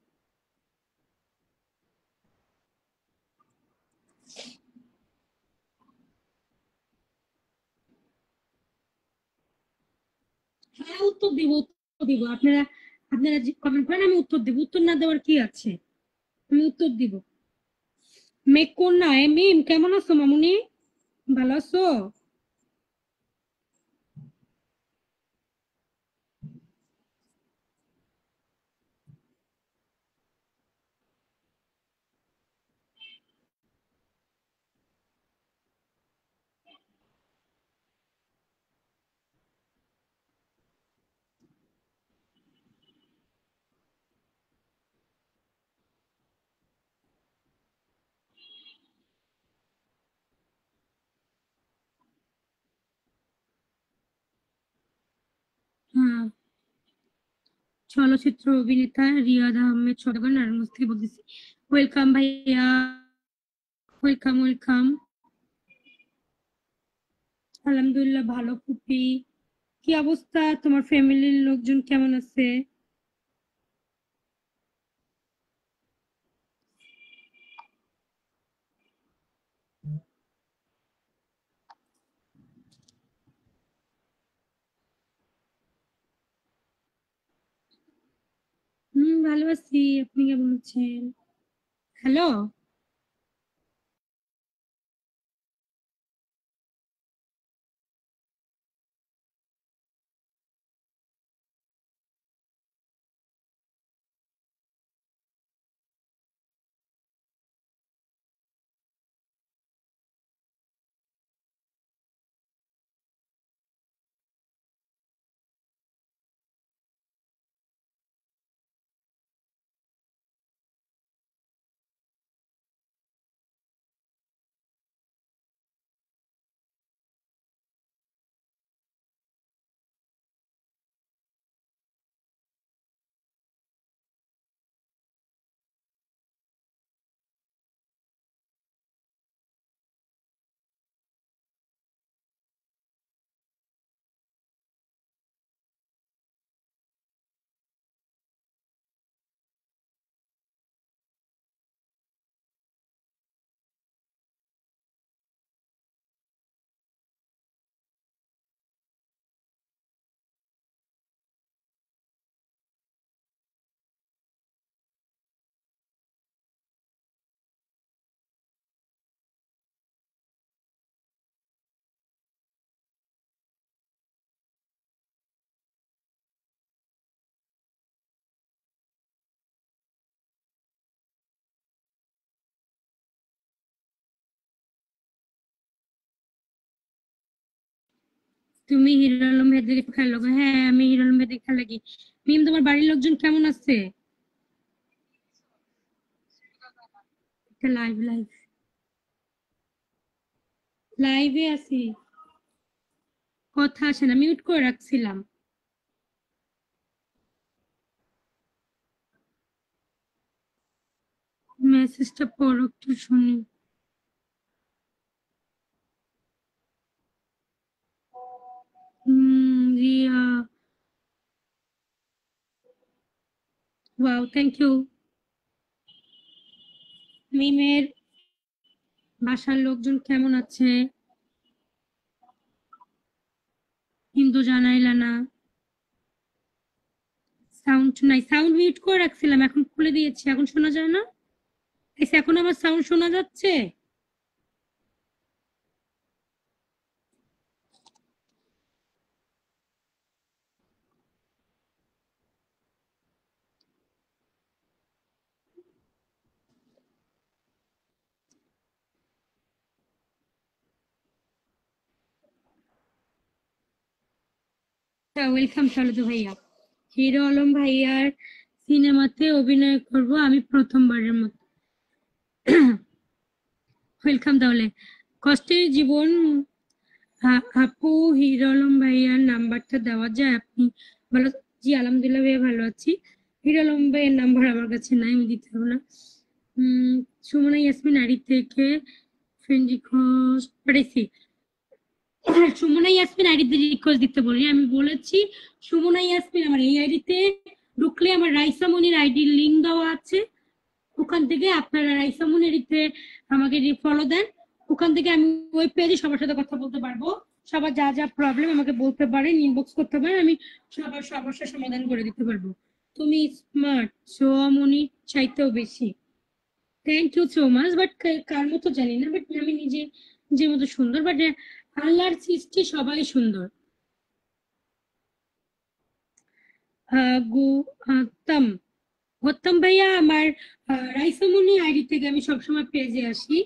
হ্যাঁ, উত্তর দিব, উত্তর দিব। আপনারা আপনারা যে কমেন্ট করেন আমি উত্তর দিব, উত্তর না দেওয়ার কি আছে, আমি উত্তর দিব। মেঘ কন্যা, মিম, কেমন আছো মামুনি? ভালো আছো? চলচ্চিত্র অভিনেতা রিয়াদ আহমেদ সদাগর নারায়ণগঞ্জ থেকে বলতেছি। ওয়েলকাম ভাইয়া, ওয়েলকাম ওয়েলকাম। আলহামদুলিল্লাহ ভালো খুবই। কি অবস্থা, তোমার ফ্যামিলির লোকজন কেমন আছে? ভালো আছি, আপনি কেমন আছেন? হ্যালো। তুমি হিরো আলম ভাইদের খেয়াল লাগো? হ্যাঁ, আমি হিরো আলম ভাইদের খেয়াল লাগি। মিম, তোমার বাড়ির লোকজন কেমন আছে? লাইভ লাইভ লাইভে আছি, কথা আসে না, মিউট করে রাখছিলাম। মেসেজটা পড়ো একটু শুনি। Riya, wow, thank you. মিমের বাসার লোকজন কেমন আছে? কিন্তু জানাইলা না। সাউন্ড নাই, সাউন্ড মিউট করে রাখছিলাম, এখন খুলে দিয়েছি, এখন শোনা যায় না? এখন আবার সাউন্ড শোনা যাচ্ছে? ওয়েলকাম সালুদু ভাইয়া। হিরো আলম ভাইয়ার সিনেমাতে অভিনয় করব আমি প্রথমবারের মতো। ওয়েলকাম। তাহলে কষ্টের জীবন, আপু হিরো আলম ভাইয়ার নাম্বারটা দেওয়া যায়? আপনি ভালো? জি আলহামদুলিল্লাহ ভাইয়া ভালো আছি। হিরো আলম ভাইয়ের নাম্বার আমার কাছে নাই, আমি দিতে পারবো না। সুমনা ইয়াসমিন আড়ি থেকে ফ্রেন্ড রিকোয়েস্ট পাঠাইছি। সুমনা ইয়াসমিন আইডিতে রিকোয়েস্ট দিতে বলি, আমি বলেছি সুমনা ইয়াসমিন আমার এই আইডিতে ঢুকলে আমার রাইসা মনির আইডির লিঙ্ক দেওয়া আছে, ওখান থেকে আপনারা রাইসা মনিরিতে আমাকে ফলো দেন, ওখান থেকে আমি ওই পেজে সবার সাথে কথা বলতে পারবো। সবার যা যা প্রবলেম আমাকে বলতে পারেন, ইনবক্স করতে পারেন, আমি সবার সমস্যার সমাধান করে দিতে পারবো। তুমি স্মার্ট, সোমনি চাইতেও বেশি। Thank you so much. But কার মতো জানি না, বাট আমি নিজে যে মতো সুন্দর, বাট আল্লাহর সৃষ্টি সবাই সুন্দর। গৌতম, গৌতম ভাইয়া আমার রাইসামনি আইডি থেকে আমি সবসময় পেজে আসি,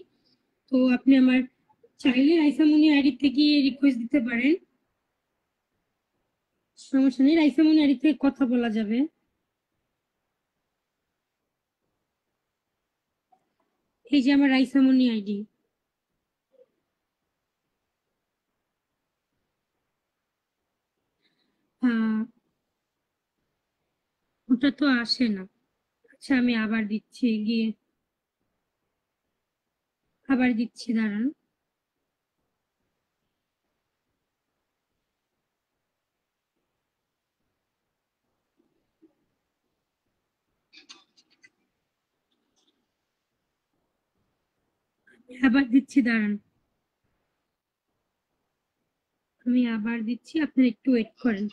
তো আপনি আমার চাইলে রাইসামনি আইডি থেকে রিকোয়েস্ট দিতে পারেন, সমস্যা নেই, রাইসামনি আইডি থেকে কথা বলা যাবে। এই যে আমার রাইসামনি আইডি। ভিউটা তো আসে না। আচ্ছা আমি আবার দিচ্ছি, গিয়ে আবার দিচ্ছি, দাঁড়ান। আবার দিচ্ছি, দাঁড়ান। আমি আবার দিচ্ছি, আপনারা একটু ওয়েট করেন।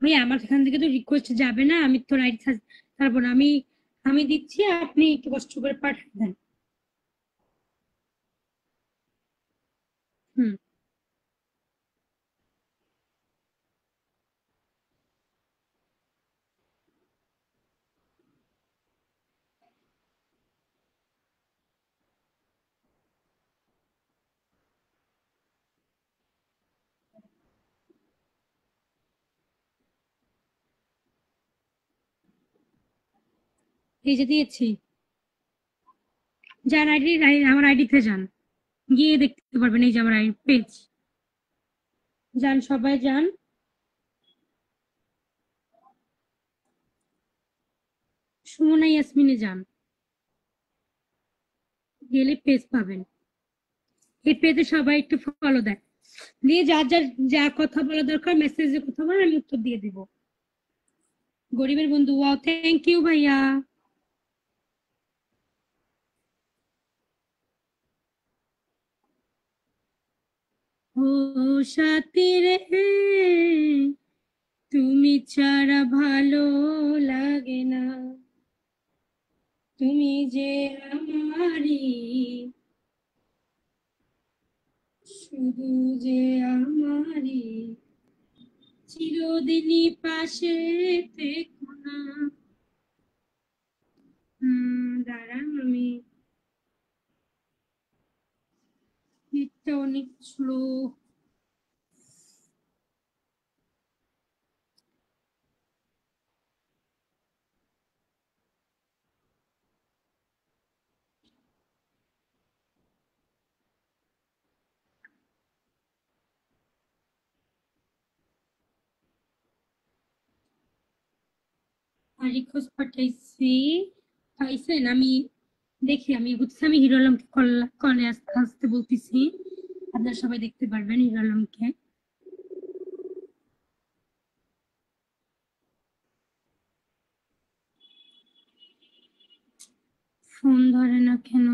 ভাই আমার এখান থেকে তো রিকোয়েস্ট যাবে না, আমি তো রাইট তারপর আমি আমি দিচ্ছি, আপনি একটু কষ্ট করে পাঠিয়ে দেন। হুম, এই যে দিয়েছি। যার আইডি, আমার আইডিতে যান, গিয়ে দেখতে পারবেন, এই যে আমার আইডি পেজ। যান, সবাই যান। সুমনা ইয়াসমিনে যান, গেলে পেজ পাবেন। এই পেজে সবাই একটু ফলো দেন, দিয়ে যার যার যা কথা বলা দরকার মেসেজে কথা বলেন, আমি উত্তর দিয়ে দিব। গরিবের বন্ধু, ওয়াও, থ্যাংক ইউ ভাইয়া। ও সাথী রে, তুমি ছাড়া ভালো লাগে না, তুমি যে আমারই, শুধু যে আমারই, চিরদিনই পাশে থেকো না। দাঁড়ান, আমি এটা অনেক স্লো। রিকোয়েস্ট পাঠাইছি, পাইছেন? আমি দেখি, আমি হিরো আলমকে কলে আসতে আসতে বলতেছি, আপনারা সবাই দেখতে পারবেন হিরো আলমকে। ফোন ধরে না কেন?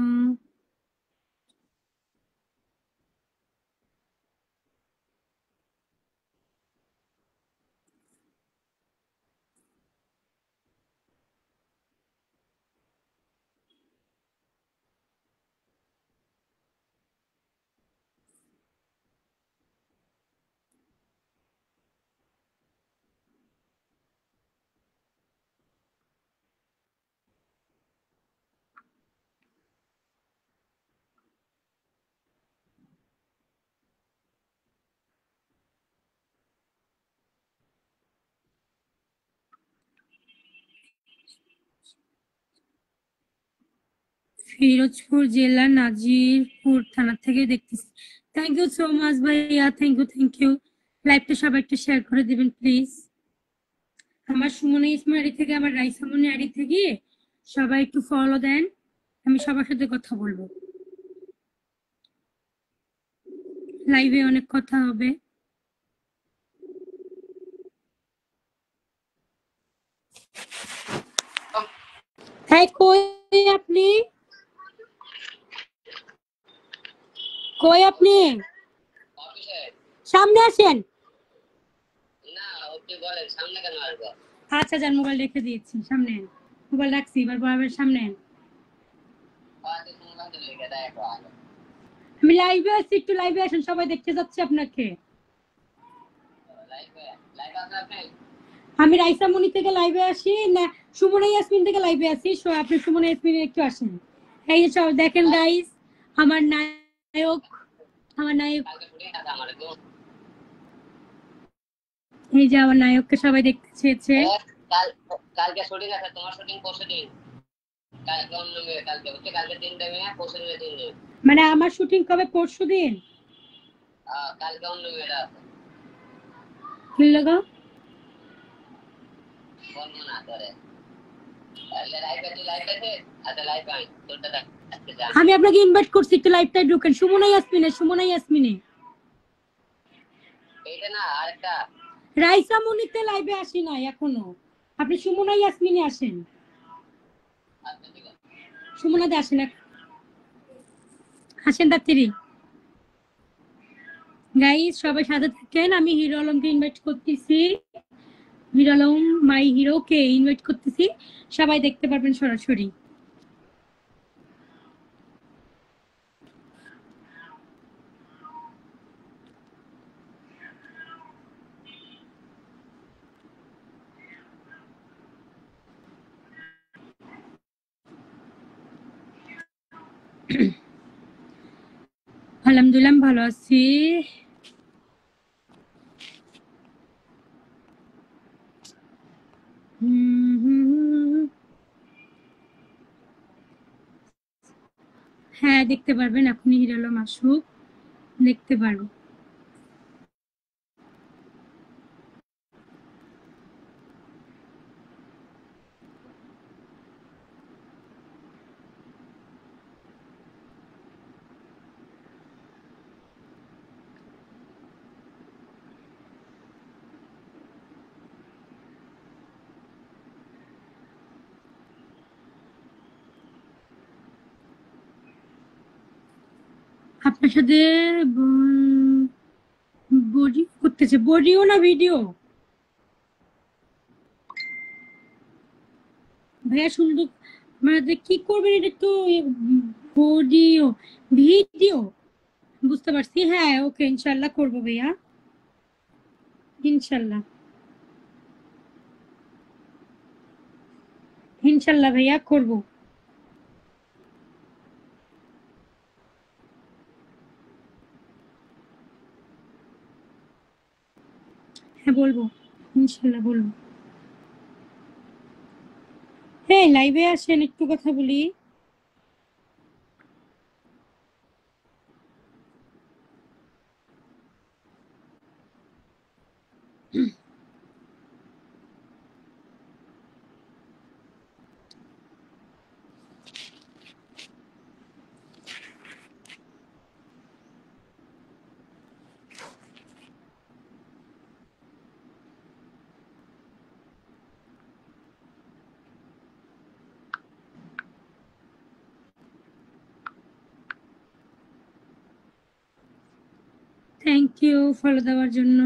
ফিরোজপুর জেলা নাজিরপুর থানা থেকে দেখতেছি। থ্যাংক ইউ সো মাচ ভাইয়া, থ্যাংক ইউ, থ্যাংক ইউ। লাইভটা সবাই একটু শেয়ার করে দিবেন প্লিজ। আমার সুমনা ইসমাইল আইডি থেকে, আমার রাইসামনি আইডি থেকে সবাই একটু ফলো দেন, আমি সবার সাথে কথা বলবো, লাইভে অনেক কথা হবে। হ্যাঁ, কই আপনি? কই আপনি? সামনে আসেন। আচ্ছা যান, মোবাইল রেখে দিয়েছি, সামনে মোবাইল রাখছি, এবার বরাবর সামনে। আমি লাইভে আছি, একটু লাইভে আসেন, সবাই দেখতে যাচ্ছে আপনাকে। আমি রাইসা মনি থেকে লাইভে আসি না সুমনা ইয়াসমিন থেকে লাইভে আসি, সো আপনি সুমনা ইয়াসমিন একটু আসেন। এই যে সব দেখেন গাইস, আমার নায়ক, আমার নায়ক, এই যে আমার নায়ককে সবাই দেখতে চেয়েছে। কালকে শুটিং আছে, তোমার শুটিং পরশু দিন, কালকে অন্য মেয়ে, কালকে হচ্ছে কালকে 3টা মেয়ে, পরশু দিনে 3 দিন। মানে আমার শুটিং কবে? পরশু দিন। কালকে অন্য মেয়েটা আছে। কি লাগা বলবো না তোরে। আমি আপনাকে ইনভাইট করছি, একটু লাইভটাই ঢুকেন। সুমনা ইয়াসমিনে, সুমনা ইয়াসমিনে, এইটা না আরেকটা রাইসা মনিতে লাইভে আসি না এখনো, আপনি সুমনা ইয়াসমিনে আসেন। সুমনাতে আসেন, আসেন তাড়াতাড়ি গাইস, সবাই সাথে থাকেন। আমি হিরো আলমকে ইনভাইট করতেছি, হিরো আলম মাই হিরোকে ইনভাইট করতেছি, সবাই দেখতে পারবেন সরাসরি। আলহামদুলিল্লাহ ভালো আছি। হ্যাঁ দেখতে পারবেন, এখনই হিরো আলম আসুক, দেখতে পারবো। আপনার সাথে বডি করতেছে, বডিও না ভিডিও? ভাইয়া সুন্দর, মানে কি করবেন এটা তো, বডিও ভিডিও, বুঝতে পারছি। হ্যাঁ ওকে, ইনশাল্লাহ করবো ভাইয়া, ইনশাল্লাহ, ইনশাল্লাহ ভাইয়া করবো। হ্যাঁ বলবো, ইনশাল্লাহ বলবো। হ্যাঁ লাইভে আসেন, একটু কথা বলি। থ্যাংক ইউ ফলো দেওয়ার জন্য।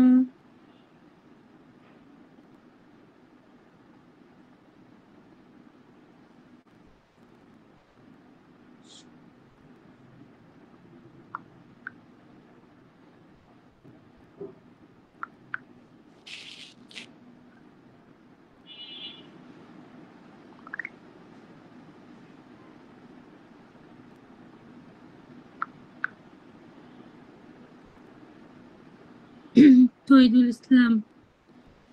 তহিদুল ইসলাম,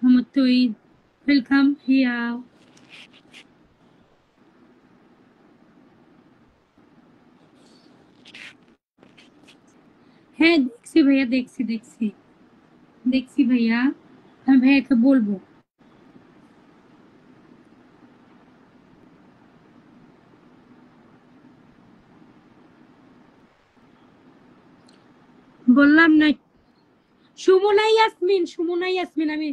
মোহাম্মদ তহিদ, ওয়েলকাম হিয়া। হ্যাঁ দেখছি ভাইয়া, দেখছি দেখছি দেখছি ভাইয়া, আমি ভাইয়াকে বলবো। বললাম না, সুমনা ইয়াসমিন, সুমনা ইয়াসমিন, আমি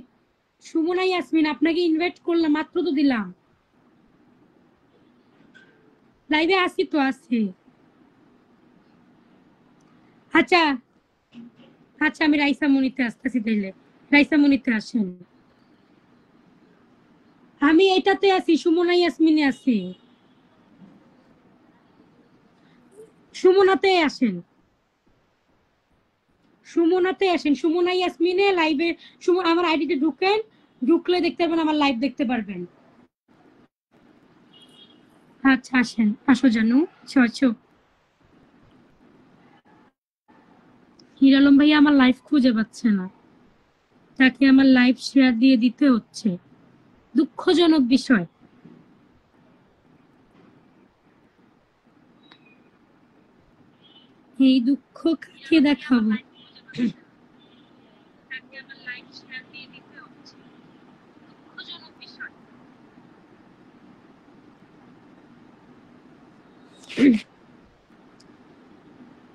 সুমনা ইয়াসমিন আপনাকে ইনভাইট করলাম, মাত্র তো দিলাম। লাইভে আসি তো, আসি। আচ্ছা আচ্ছা, আমি রাইসা মনিতে আসতেছি, তাইলে রাইসা মনিতে আসেন। আমি এটাতে আছি, সুমনা ইয়াসমিনে আছি, সুমনাতে আসেন, সুমনাতে আসেন, সুমনা ইয়াসমিনে লাইভে, আমার আইডিতে ঢুকেন, ঢুকলে দেখতে পারবেন, আমার লাইভ দেখতে পারবেন। আচ্ছা আসেন, আসো জানু, আছো। হিরো আলম ভাইয়া আমার লাইভ খুঁজে পাচ্ছে না, তাকে আমার লাইভ শেয়ার দিয়ে দিতে হচ্ছে, দুঃখজনক বিষয়। এই দুঃখ কাকে দেখাবো? তাকে আমার লাইভ শেয়ার দিয়ে দিতে হচ্ছে, দুঃখজনক বিষয়।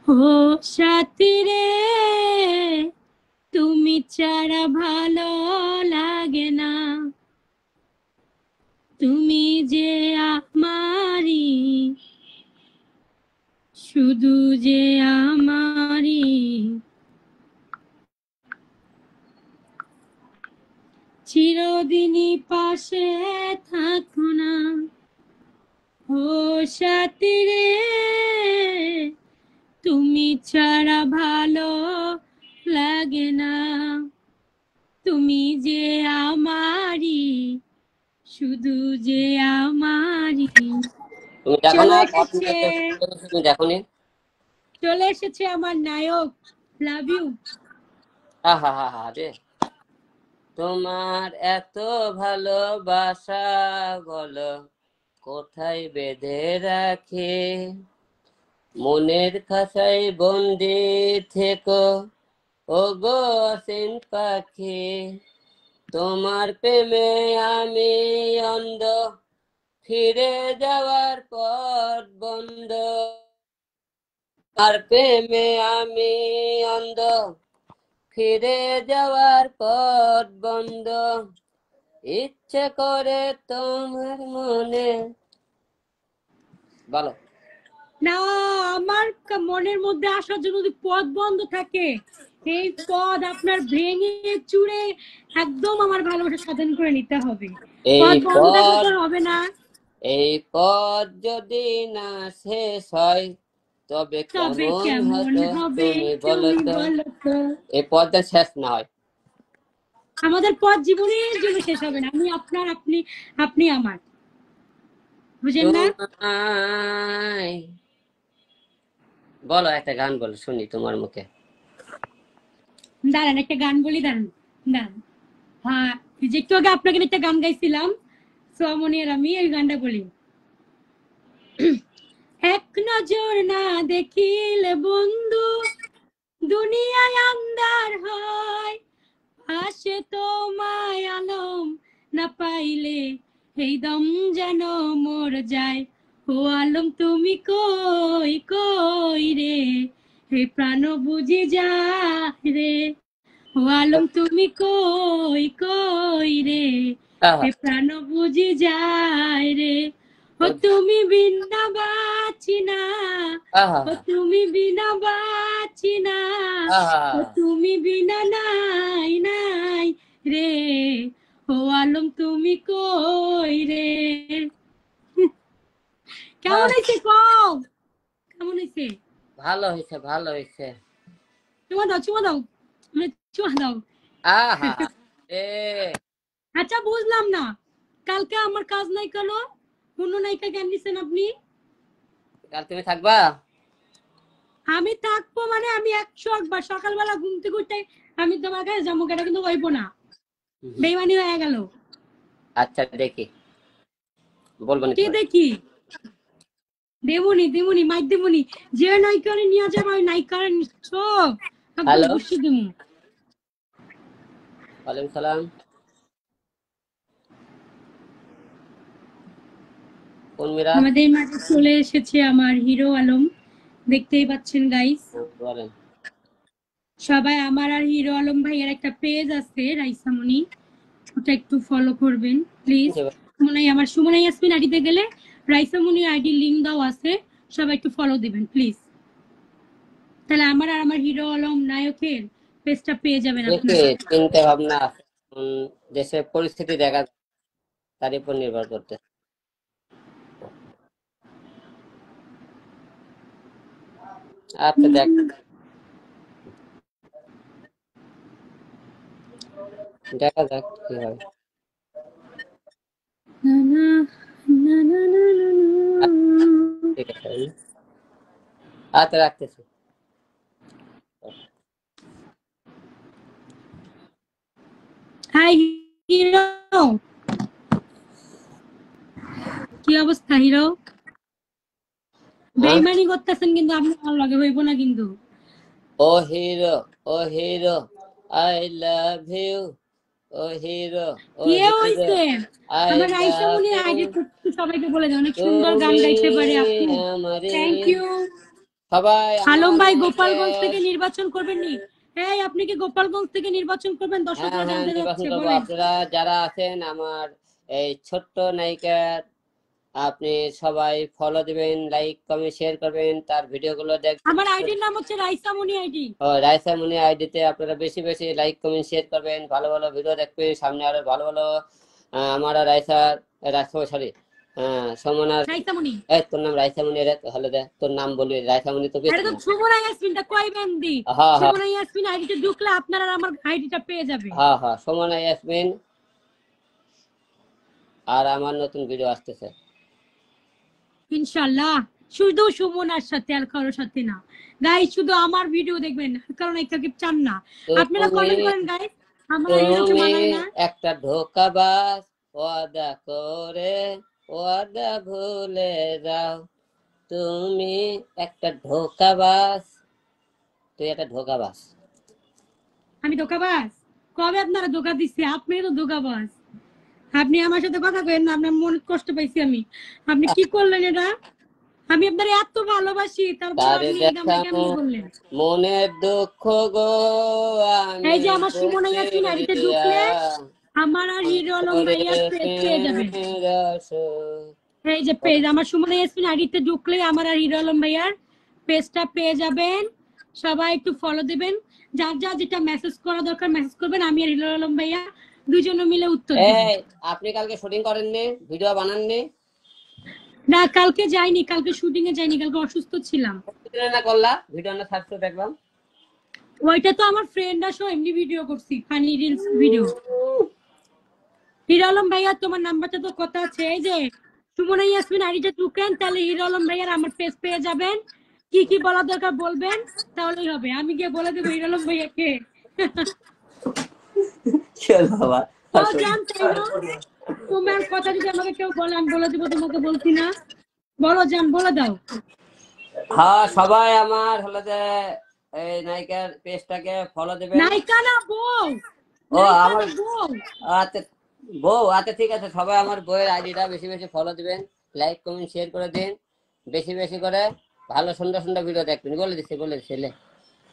ও সাথী রে, তুমি ছাড়া ভালো লাগে না, তুমি যে আমারি, শুধু যে আমারি, চিরদিনই পাশে থাকো না। ও সাথী রে, তুমি ছাড়া ভালো লাগে না, তুমি যে আমারি, শুধু যে আমারি। তুমি দেখো চলে না এসেছে, তুমি দেখো নি? চলে এসেছে আমার নায়ক, লাভ ইউ। আহা হা হা রে, তোমার এত ভালোবাসা বলো কোথায় বেঁধে রাখে, মনের খাঁচায় বন্দি থেকো ও গো অসীম পাখি, তোমার প্রেমে আমি অন্ধ, ফিরে যাওয়ার পথ বন্ধ, আর প্রেমে আমি অন্ধ, ফিরে যাওয়ার পথ বন্ধ, ইচ্ছে করে তোমার মনে। বলো। না, আমার মনের মধ্যে আসার জন্য যদি পথ বন্ধ থাকে, এই পথ আপনার ভেঙে চুরে একদম আমার ভালোবাসা সাধন করে নিতে হবে। পথ বন্ধ থাকলে তো হবে না। এই পথ যদি না শেষ হয় তবে কেমন হতো তুমি বলো তো, এই পথ যদি শেষ না হয় আমাদের পথ জীবনের জন্য শেষ হবে না। আমি আপনার, আপনি আপনি আমার, বুঝেন না? তোমায় বলো, একটা গান বলো শুনি তোমার মুখে। দাঁড়ান একটা গান বলি, দাঁড়ান দাঁড়ান। হ্যাঁ, যে একটু আগে আপনাকে একটা গান গাইছিলাম সোমনি আর আমি, ওই গানটা বলি। এক নজর না দেখিলে বন্ধু, দুনিয়ায় আন্ধার হয়, আসে তোমায় আলম না পাইলে, এই দম যেন মোর যায়। ও আলম তুমি কই কই রে, হে প্রাণ বুঝি যায় রে। ও আলম তুমি কই কই রে, আহা হে প্রাণ বুঝি যায় রে। ও তুমি বিনা বাঁচি না, আহা ও তুমি বিনা বাঁচি না, আহা ও তুমি বিনা নাই নাই রে। ও আলম তুমি কই রে। কেমন হয়েছে কও, কেমন হয়েছে? ভালো হয়েছে, ভালো হয়েছে। চুমা দাও, চুমা দাও, চুমা দাও। আহা এ আচ্ছা বুঝলাম না, কালকে আমার কাজ নাই কেন? অন্য নায়িকা কেন নিছেন আপনি? কাল তুমি থাকবা? আমি থাকবো মানে আমি 100 বার সকালবেলা ঘুম থেকে উঠে আমি তোমার কাছে যাবো, এটা কিন্তু হইব না, বেইমানি হয়ে গেল। আচ্ছা দেখি, বলবো না কে তোমার। দেখি? দেমুনি দেমুনি মাইক দেমুনি, যে নায়িকারে নিয়ে যাবে ওই নায়িকারে নিচ্ছ একদম হ্যালো, ঘুষি দেবো। ওয়ালাইকুম সালাম। কোন মিরা? আমাদের মাঝে চলে এসেছে আমার হিরো আলম, দেখতেই পাচ্ছেন গাইস। বলেন। সবাই আমার আর হিরো আলম ভাইয়ের একটা পেজ আছে রাইসামণি, ওটা একটু ফলো করবেন প্লিজ। সুমনাই, আমার সুমনাই ইয়াসমিন আইডিতে গেলে রাইসামণি আইডি লিংক দাও আছে, সবাই একটু ফলো দিবেন প্লিজ, তাহলে আমার আর আমার হিরো আলম নায়কের পেজটা পেয়ে যাবেন দেখি, আপনারা। চিন্তা ভাবনা দেশের পরিস্থিতি দেখা তার উপর নির্ভর করতে। আচ্ছা দেখ, দেখা যাক কি হয়। না, না, না, না, না, না, না। ঠিক আছে, আচ্ছা রাখতেছি। হাই হিরো, কি অবস্থা হিরো? হ্যাঁ? বেইমানি করতেছেন কিন্তু আপনি, ভালো লাগে হইব না কিন্তু। ও হিরো আই লাভ ইউ, ও হিরো কে হইছে? আই আমার রাইসা লাভ মনে ইউ, আইডি সবাইকে বলে দেয়, অনেক সুন্দর গান তুমি গাইতে পারে আপু। আমারে। Thank you. সবাই আলম আমার ভাই গোপালগঞ্জ নায়কের, থেকে নির্বাচন করবেন নি? এই আপনি কি গোপালগঞ্জ থেকে নির্বাচন করবেন? হ্যাঁ দর্শকরা হ্যাঁ জানতে নির্বাচন চাচ্ছে, করবো। বলেন। আপনারা যারা আছেন আমার এই ছোট্ট নায়িকার, আপনি সবাই ফলো দিবেন, লাইক কমেন্ট শেয়ার করবেন, তার ভিডিওগুলো আমার দেখবেন। আইডির নাম হচ্ছে রাইসা মনি আইডি। ও রাইসা মুনি আইডিতে আপনারা বেশি বেশি লাইক কমেন্ট শেয়ার করবেন, ভালো ভালো ভিডিও দেখবেন, সামনে আরো ভালো ভালো আমার রাইসা সরি সমনার। রাইসা মনি, এই তোর নাম রাইসা মুনি রে, হলে দে তোর নাম বলবি, রাইসা মুনি তো এটা বেশি তো না। সুমনা ইয়াসমিনটা কইবেন দি। হ্যাঁ হ্যাঁ সুমনা ইয়াসমিন আইডিতে ঢুকলে আপনারা আমার আইডিটা পেয়ে যাবে। হ্যাঁ হ্যাঁ সমনা ইয়াসমিন। আর আমার নতুন ভিডিও আসতেছে ইনশাআল্লাহ। শুধু সুমনার সাথে, আর কারোর সাথে না গাইস, শুধু আমার ভিডিও দেখবেন, কারণ এটাকে চান না। আপনারা তুমি কমেন্ট করেন গাইস, আমার আইডিটাকে তুমি মানায় না। একটা ধোঁকাবাজ, ওয়াদা করে ওয়াদা ভুলে যাও। তুমি একটা ধোঁকাবাজ, তুই একটা ধোঁকাবাজ। আমি ধোকাবাজ? কবে আপনারা ধোকা দিচ্ছে? আপনি তো ধোকাবাজ। আপনি আমার সাথে কথা কইেন না, আপনার মন কষ্ট পাইছি আমি। আপনি কি করলেন এটা? আমি আপনার এত ভালোবাসি, তারপর তারে আপনি এই কামটা দেখানো কেমনে করলেন? মনের দুঃখ গো, আমি এই যে আমার সুমনা ইয়াসমিন আইডিতে বুঝিয়া ঢুকলে আমার আর হিরো আলম অন্তরে ভাইয়ার পেজ পেয়ে যাবেন। প্রেমের আসর। এই যে পেজ, আমার সুমনা ইয়াসমিন আইডিতে ঢুকলে আমার আর হিরো আলম ভাইয়ার পেজটা পেয়ে যাবেন। সবাই একটু ফলো দিবেন, যার যা যেটা মেসেজ করা দরকার মেসেজ করবেন, আমি আর হিরো আলম ভাইয়া দুজনে মিলে উত্তর দিব। এই আপনি কালকে শুটিং করেননি, ভিডিও বানাননি? না, কালকে যাইনি, কালকে শুটিং এ যাইনি, কালকে অসুস্থ ছিলাম। না করলা ভিডিও না সার্চ করে দেখলাম। ওইটা তো আমার ফ্রেন্ড আসো এমনি ভিডিও করছি, funny reels video. Hero Alam ভাইয়া তোমার নাম্বারটা তো কথা আছে, এই যে সুমনা ইয়াসমিন আইডিটা ঢুকেন, তাহলে হিরো আলম ভাইয়ার আমার পেজ পেয়ে যাবেন। কি কি বলা দরকার বলবেন, তাহলেই হবে। আমি গিয়ে বলে দেবো হিরো আলম ভাইয়াকে। চল বাবা, ও জান, তাই না? তোমার কথা যদি আমাকে কেউ বলে, আমি বলে দেবো তোমাকে বলছি না। বলো জান, বলে দাও। হ্যাঁ সবাই আমার হলো যে এই নায়িকার পেজটাকে ফলো দেবেন। নায়িকা না, বউ। ও নায়িকা আমার, না, বউ। আচ্ছা বউ, আচ্ছা ঠিক আছে, সবাই আমার বইয়ের আইডিটা বেশি বেশি ফলো দিবেন, লাইক কমেন্ট শেয়ার করে দিন, বেশি বেশি করে ভালো সুন্দর সুন্দর ভিডিও দেখবেন। বলে দিচ্ছি লে।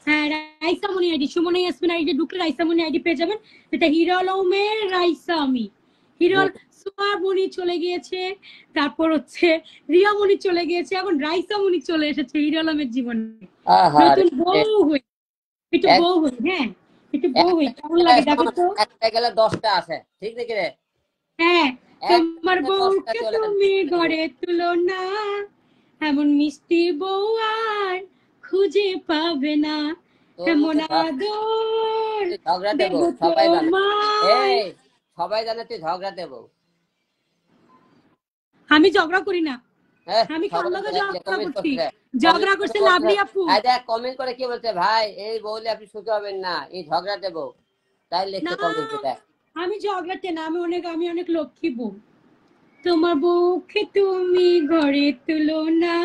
হ্যাঁ, রাইসা মনি আইডি, সুমনা ইয়াসমিন আইডি ঢুকলে রাইসা মনি আইডি পেয়ে যাবেন। এটা হিরো আলমের রাইসা আমি। হিরো সোয়া মনি চলে গিয়েছে, তারপর হচ্ছে রিয়া মনি চলে গিয়েছে, এখন রাইসা মনি চলে এসেছে হিরো আলমের জীবনে। আহা নতুন বউ হই, একটু বউ হই, হ্যাঁ একটু বউ হই, কেমন লাগে দেখো তো। একটা গেলে 10টা আছে, ঠিক নাকি রে? হ্যাঁ, তোমার একটা 10টা বউকে চলে তুমি ঘরে তুলো না, এমন মিষ্টি বউ আর খুঁজে পাবে না, তোর এমন মতো আদর ঝগড়া দেব দেবো, সবাই জানে। তোমায়। এই সবাই জানে তুই ঝগড়া দেবো। আমি ঝগড়া করি না, হ্যাঁ আমি কার সবাই লগে ঝগড়া কমেন্ট করছি? করছে, ঝগড়া করছে লাভলি আপু। দেখ কমেন্ট করে কি বলছে, ভাই এই বললে আপনি সুখী হবেন না, এই ঝগড়া দেবো, তাই লিখছে না, কমেন্টে দেখ। আমি ঝগড়াতে না, আমি অনেক লক্ষ্মী বউ। তোমার বউকে তুমি ঘরে তুলো না,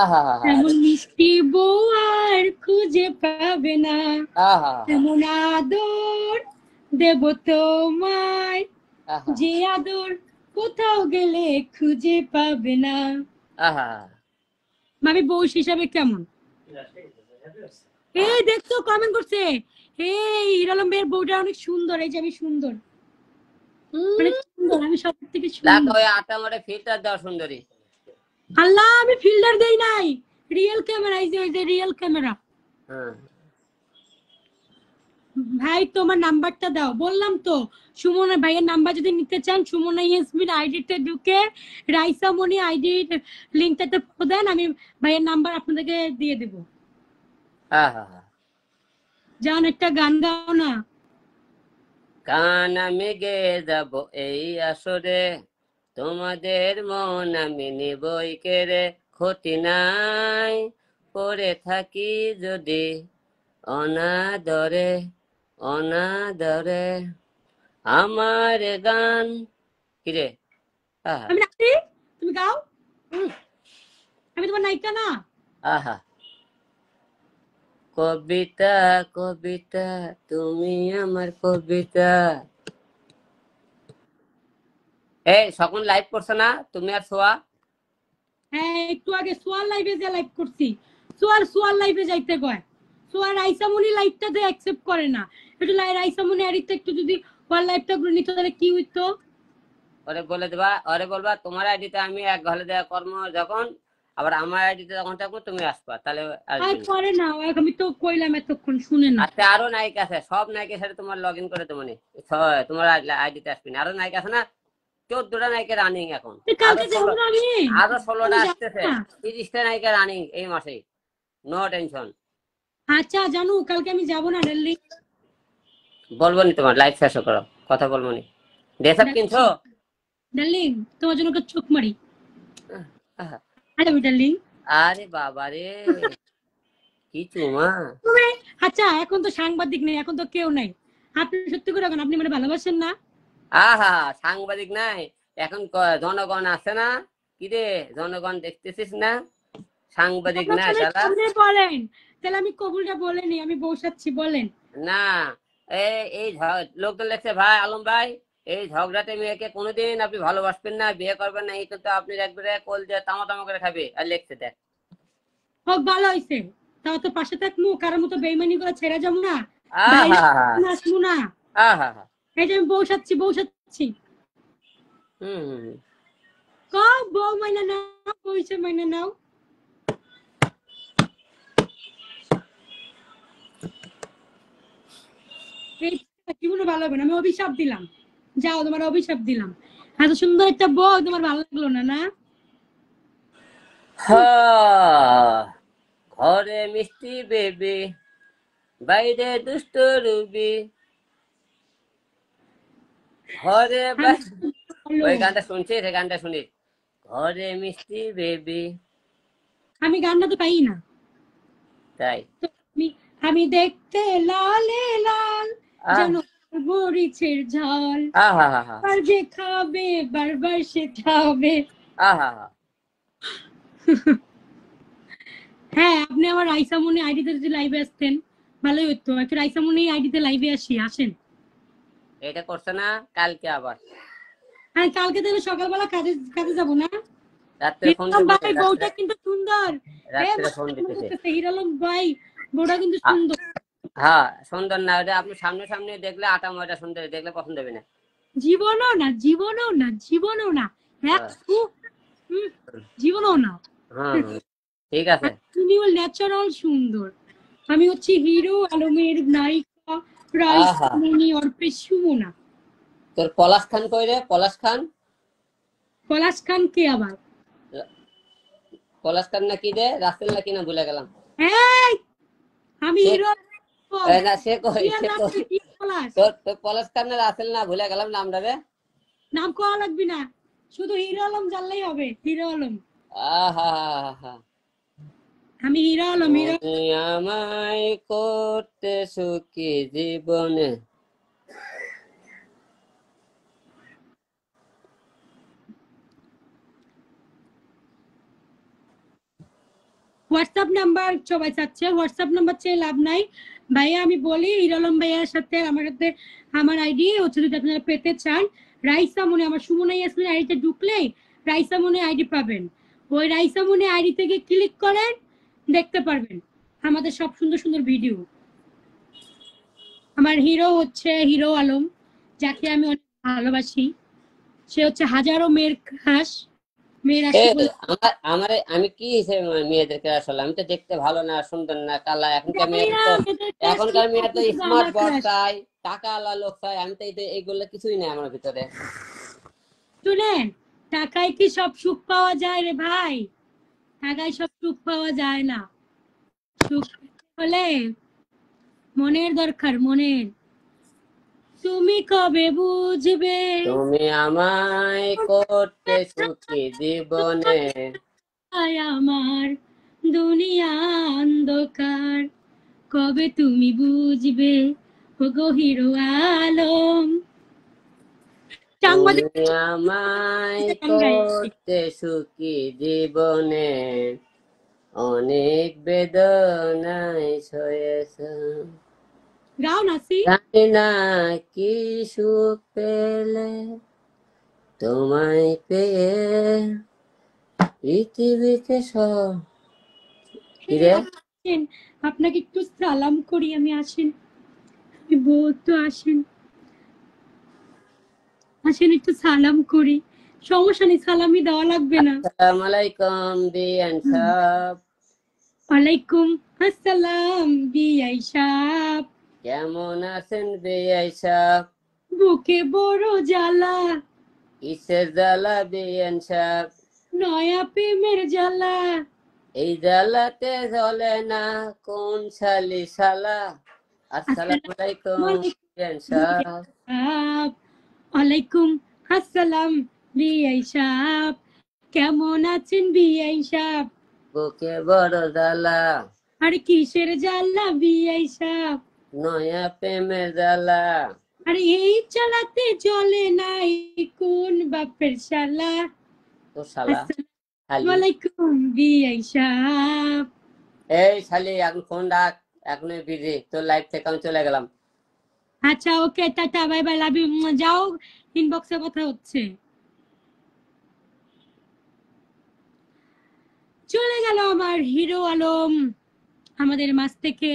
আহা এমন মিষ্টি বউ আর খুঁজে পাবে না, আহা এমন আদর দেব তোমায়, আহা যে আদর কোথাও গেলে খুঁজে পাবে না। আহা। আমি বউ হিসাবে কেমন? এই দেখতো কমেন্ট করছে, এই হিরো আলম ভাইয়ের বউটা অনেক সুন্দর, এই যে আমি সুন্দর, অনেক সুন্দর, আমি সব থেকে দেখ সুন্দর। ওই আটা মারে ফিল্টার দাও সুন্দরী। আল্লাহ, আমি ফিল্টার দেই নাই, রিয়েল ক্যামেরা, এই যে ওই যে রিয়েল ক্যামেরা। হ্যাঁ ভাই তোমার নাম্বারটা দাও, বললাম তো। সুমনা ভাইয়ের নাম্বার যদি নিতে চান, সুমনা ইয়াসমিন আইডিতে ঢুকে রাইসা মনি আইডি লিংকটাতে দেন, আমি ভাইয়ের নাম্বার আপনাদেরকে দিয়ে দেব। আহা। জান একটা গান গাও না। গান আমি গেয়ে যাব এই আসরে, তোমাদের মন আমি নিবই কেড়ে, ক্ষতি নাই পড়ে থাকি যদি অনাদরে, অনাদরে আমার গান। কিরে? আহা আমি নাচি, তুমি গাও। আমি তোমার নায়িকা না? আহা, কবিতা কবিতা তুমি আমার কবিতা। এই সকল লাইভ করছো না তুমি আর সোয়া? হ্যাঁ, একটু আগে সোয়ার লাইভে যে লাইভ করছি, সোয়ার লাইভে যাইতে কয়। সোয়ার রাইসামনি লাইভটাতে অ্যাকসেপ্ট করে না। একটু রাইসামনি আরিতে একটু যদি ওয়ার লাইভটা করে নিত তাহলে কি হইতো? ওরে বলে দেবা, ওরে বলবা তোমার আইডিতে আমি এক ঘরে দেওয়া কর্ম যখন, আবার আমার আইডিতে যখন থাকবো তুমি আসবা, তাহলে আর আসবি। করে না, আমি তো কইলাম এতক্ষণ শুনে না। আচ্ছা, আরো নায়িকা আছে, সব নায়িকার সাথে তোমার লগ ইন করে দেবো নি, তোমার আইডিতে আসবি না। আরো নায়িকা আছে না, 14টা নায়িকা রানিং এখন, আরো কালকে যাবো না আমি, 16টা আমি যাবো আসতেছে, না। 30টা নায়িকা রানিং এই মাসে, নো টেনশন। আচ্ছা জানু, কালকে আমি যাবো না ডার্লিং। বলবো নি তোমার লাইফ শেষ করো, কথা বলবো নি। ড্রেস আপ কিনছো? ডার্লিং তোমার জন্য একটা চোখ মারি। আহা, আরে ডার্লিং, আরে বাবা রে, কি চুমা। আচ্ছা এখন তো সাংবাদিক নেই, এখন তো কেউ নাই, আপনি সত্যি করে এখন আপনি মানে ভালোবাসেন না? আহা, সাংবাদিক নাই এখন, জনগণ আছে না? কি রে, জনগণ দেখতেছিস না? সাংবাদিক নাই তারা। বলেন, তাহলে আমি কবুলটা বলেনি, আমি বসাচ্ছি, বলেন। না, এই লোকজন লেখছে ভাই আলম ভাই, এই ঝগড়াতে মেয়েকে কোনোদিন আপনি ভালোবাসবেন না, বিয়ে করবেন না, এই তো আপনি একবারে কোল দিয়ে তামা তামা করে খাবে। আর লেখছে দেখ। হোক, ভালো হয়েছে। তাও তো পাশে থাকবো, কারোর মতো বেইমানি করে ছেড়ে যাবো না, আহা, আসবো না। আহা, এই যে আমি বসাচ্ছি। হম। বউ মাইনা নাও, পয়সা মাইনা নাও। এই জীবনে ভালো হবে না, আমি অভিশাপ দিলাম। যাও, তোমার অভিশাপ দিলাম। এত সুন্দর একটা বউ তোমার ভালো লাগলো না? না, ঘরে মিষ্টি বেবি, বাইরে দুষ্ট রুবি, ঘরে ওই গানটা শুনছিস? এই গানটা শুনিস, ঘরে মিষ্টি বেবি। আমি গানটা তো পাই না। তাই আমি দেখতে লালে লাল, যেন মরিচের ঝাল, আর যে খাবে বারবার সে খাবে। হ্যাঁ, আপনি আমার রাইসামনি আইডিতে যদি লাইভে আসতেন ভালোই হতো। একটা রাইসামনি আইডিতে লাইভে আসেন। এটা করছে না কালকে আবার? হ্যাঁ, কালকে তাহলে সকালবেলা কাজে যাবো না? রাত্রে ফোন ভাই বউটা কিন্তু সুন্দর। রাত্রে ফোন দিতেছে হিরালম ভাই, বউটা কিন্তু সুন্দর। হ্যাঁ, সুন্দর না, ওটা আপনি সামনে সামনে দেখলে আটা ময়দা সুন্দর, দেখলে পছন্দ হবে না। জীবনও না, জীবনও না, জীবনও না, জীবনও না। ঠিক আছে, তুমি ন্যাচারাল সুন্দর। আমি হচ্ছে হিরো আলমের নায়িকা রাইসামনি অর্পে সুমনা। তোর পলাশ খান কই রে? পলাশ খান? পলাশ খান কে আবার? পলাশ খান না কি রে, রাসেল না কি না ভুলে গেলাম। আমি হিরো না, সে কই, তোর পলাশ খান না রাসেল না ভুলে গেলাম নামটা রে। নাম করা লাগবে না, শুধু হিরো আলম জানলেই হবে। হিরো আলম, আমি হিরো আলম। আমায় করতে সুখী জীবনে। হোয়াটসঅ্যাপ নাম্বার সবাই চাচ্ছে, হোয়াটসঅ্যাপ নাম্বার চেয়ে লাভ নাই ভাইয়া। আমি বলি হিরো আলম ভাইয়ার সাথে আমার সাথে আমার আইডি হচ্ছে, যদি আপনারা পেতে চান রাইসামনি, আমার সুমনা ইয়াসমিন আইডিতে ঢুকলে রাইসামনি আইডি পাবেন। ওই রাইসামনি আইডি থেকে ক্লিক করেন, দেখতে পারবেন আমাদের সব সুন্দর সুন্দর ভিডিও। আমার হিরো হচ্ছে হিরো আলম, যাকে আমি অনেক ভালোবাসি। সে হচ্ছে হাজারো মেয়ের ক্রাশ, মেয়ের আমার আমি কি হিসেবে মেয়েদেরকে আসলে, আমি তো দেখতে ভালো না, সুন্দর না, কালা। এখনকার মেয়ে তো স্মার্ট বড় চাই, টাকা আলা লোক চাই। আমি তো এইগুলো কিছুই নেই আমার ভিতরে। শুনেন, টাকায় কি সব সুখ পাওয়া যায় রে ভাই? টাকায় সব সুখ পাওয়া যায় না। সুখ হলে মনের দরকার, মনের। তুমি কবে বুঝবে তুমি আমায় করতে সুখী জীবনে, আমার দুনিয়া অন্ধকার, কবে তুমি বুঝবে ওগো হিরো আলম। তুমি আমায় করতে সুখী জীবনে, অনেক বেদনায় সয়েছ। গাও নাসি। জানি না কি সুখ পেলে তোমায় পেয়ে পৃথিবীতে সব। কিরে আপনাকে একটু সালাম করি আমি, আসেন। আমি বহুত আসেন, আসেন একটু সালাম করি। সমস্যা নেই, সালামি দেওয়া লাগবে না। আসসালামু আলাইকুম বিয়ান সাহেব। ওয়ালাইকুম আসসালাম বিআই সাহেব। কেমন আছেন বিয়াই সাহেব? বুকে বড় জ্বালা, কিসের জ্বালা বিয়ান সাহেব? নয়া প্রেমের জ্বালা। এই জ্বালাতে জ্বলে না কোন শালি শালা। আসসালামু আলাইকুম বিয়ান সাহেব। ওয়ালাইকুম আসসালাম বিআই সাহেব। কেমন আছেন বিআই সাহেব? বুকে বড় জ্বালা, আর কিসের জ্বালা বিআই সাহেব? নয়া প্রেমের জ্বালা। আরে এই চালাতে চলে নাই কোন বাপের শালা। তো শালা শালি। ওয়ালাইকুম বিআই সাহেব। এই শালি এখন ফোন রাখ, এখনই বিজি, তোর লাইফ থেকে আমি চলে গেলাম। আচ্ছা okay, tata bye bye, love you. যাও, ইনবক্সে কথা হচ্ছে। চলে গেল আমার হিরো আলম আমাদের মাঝ থেকে।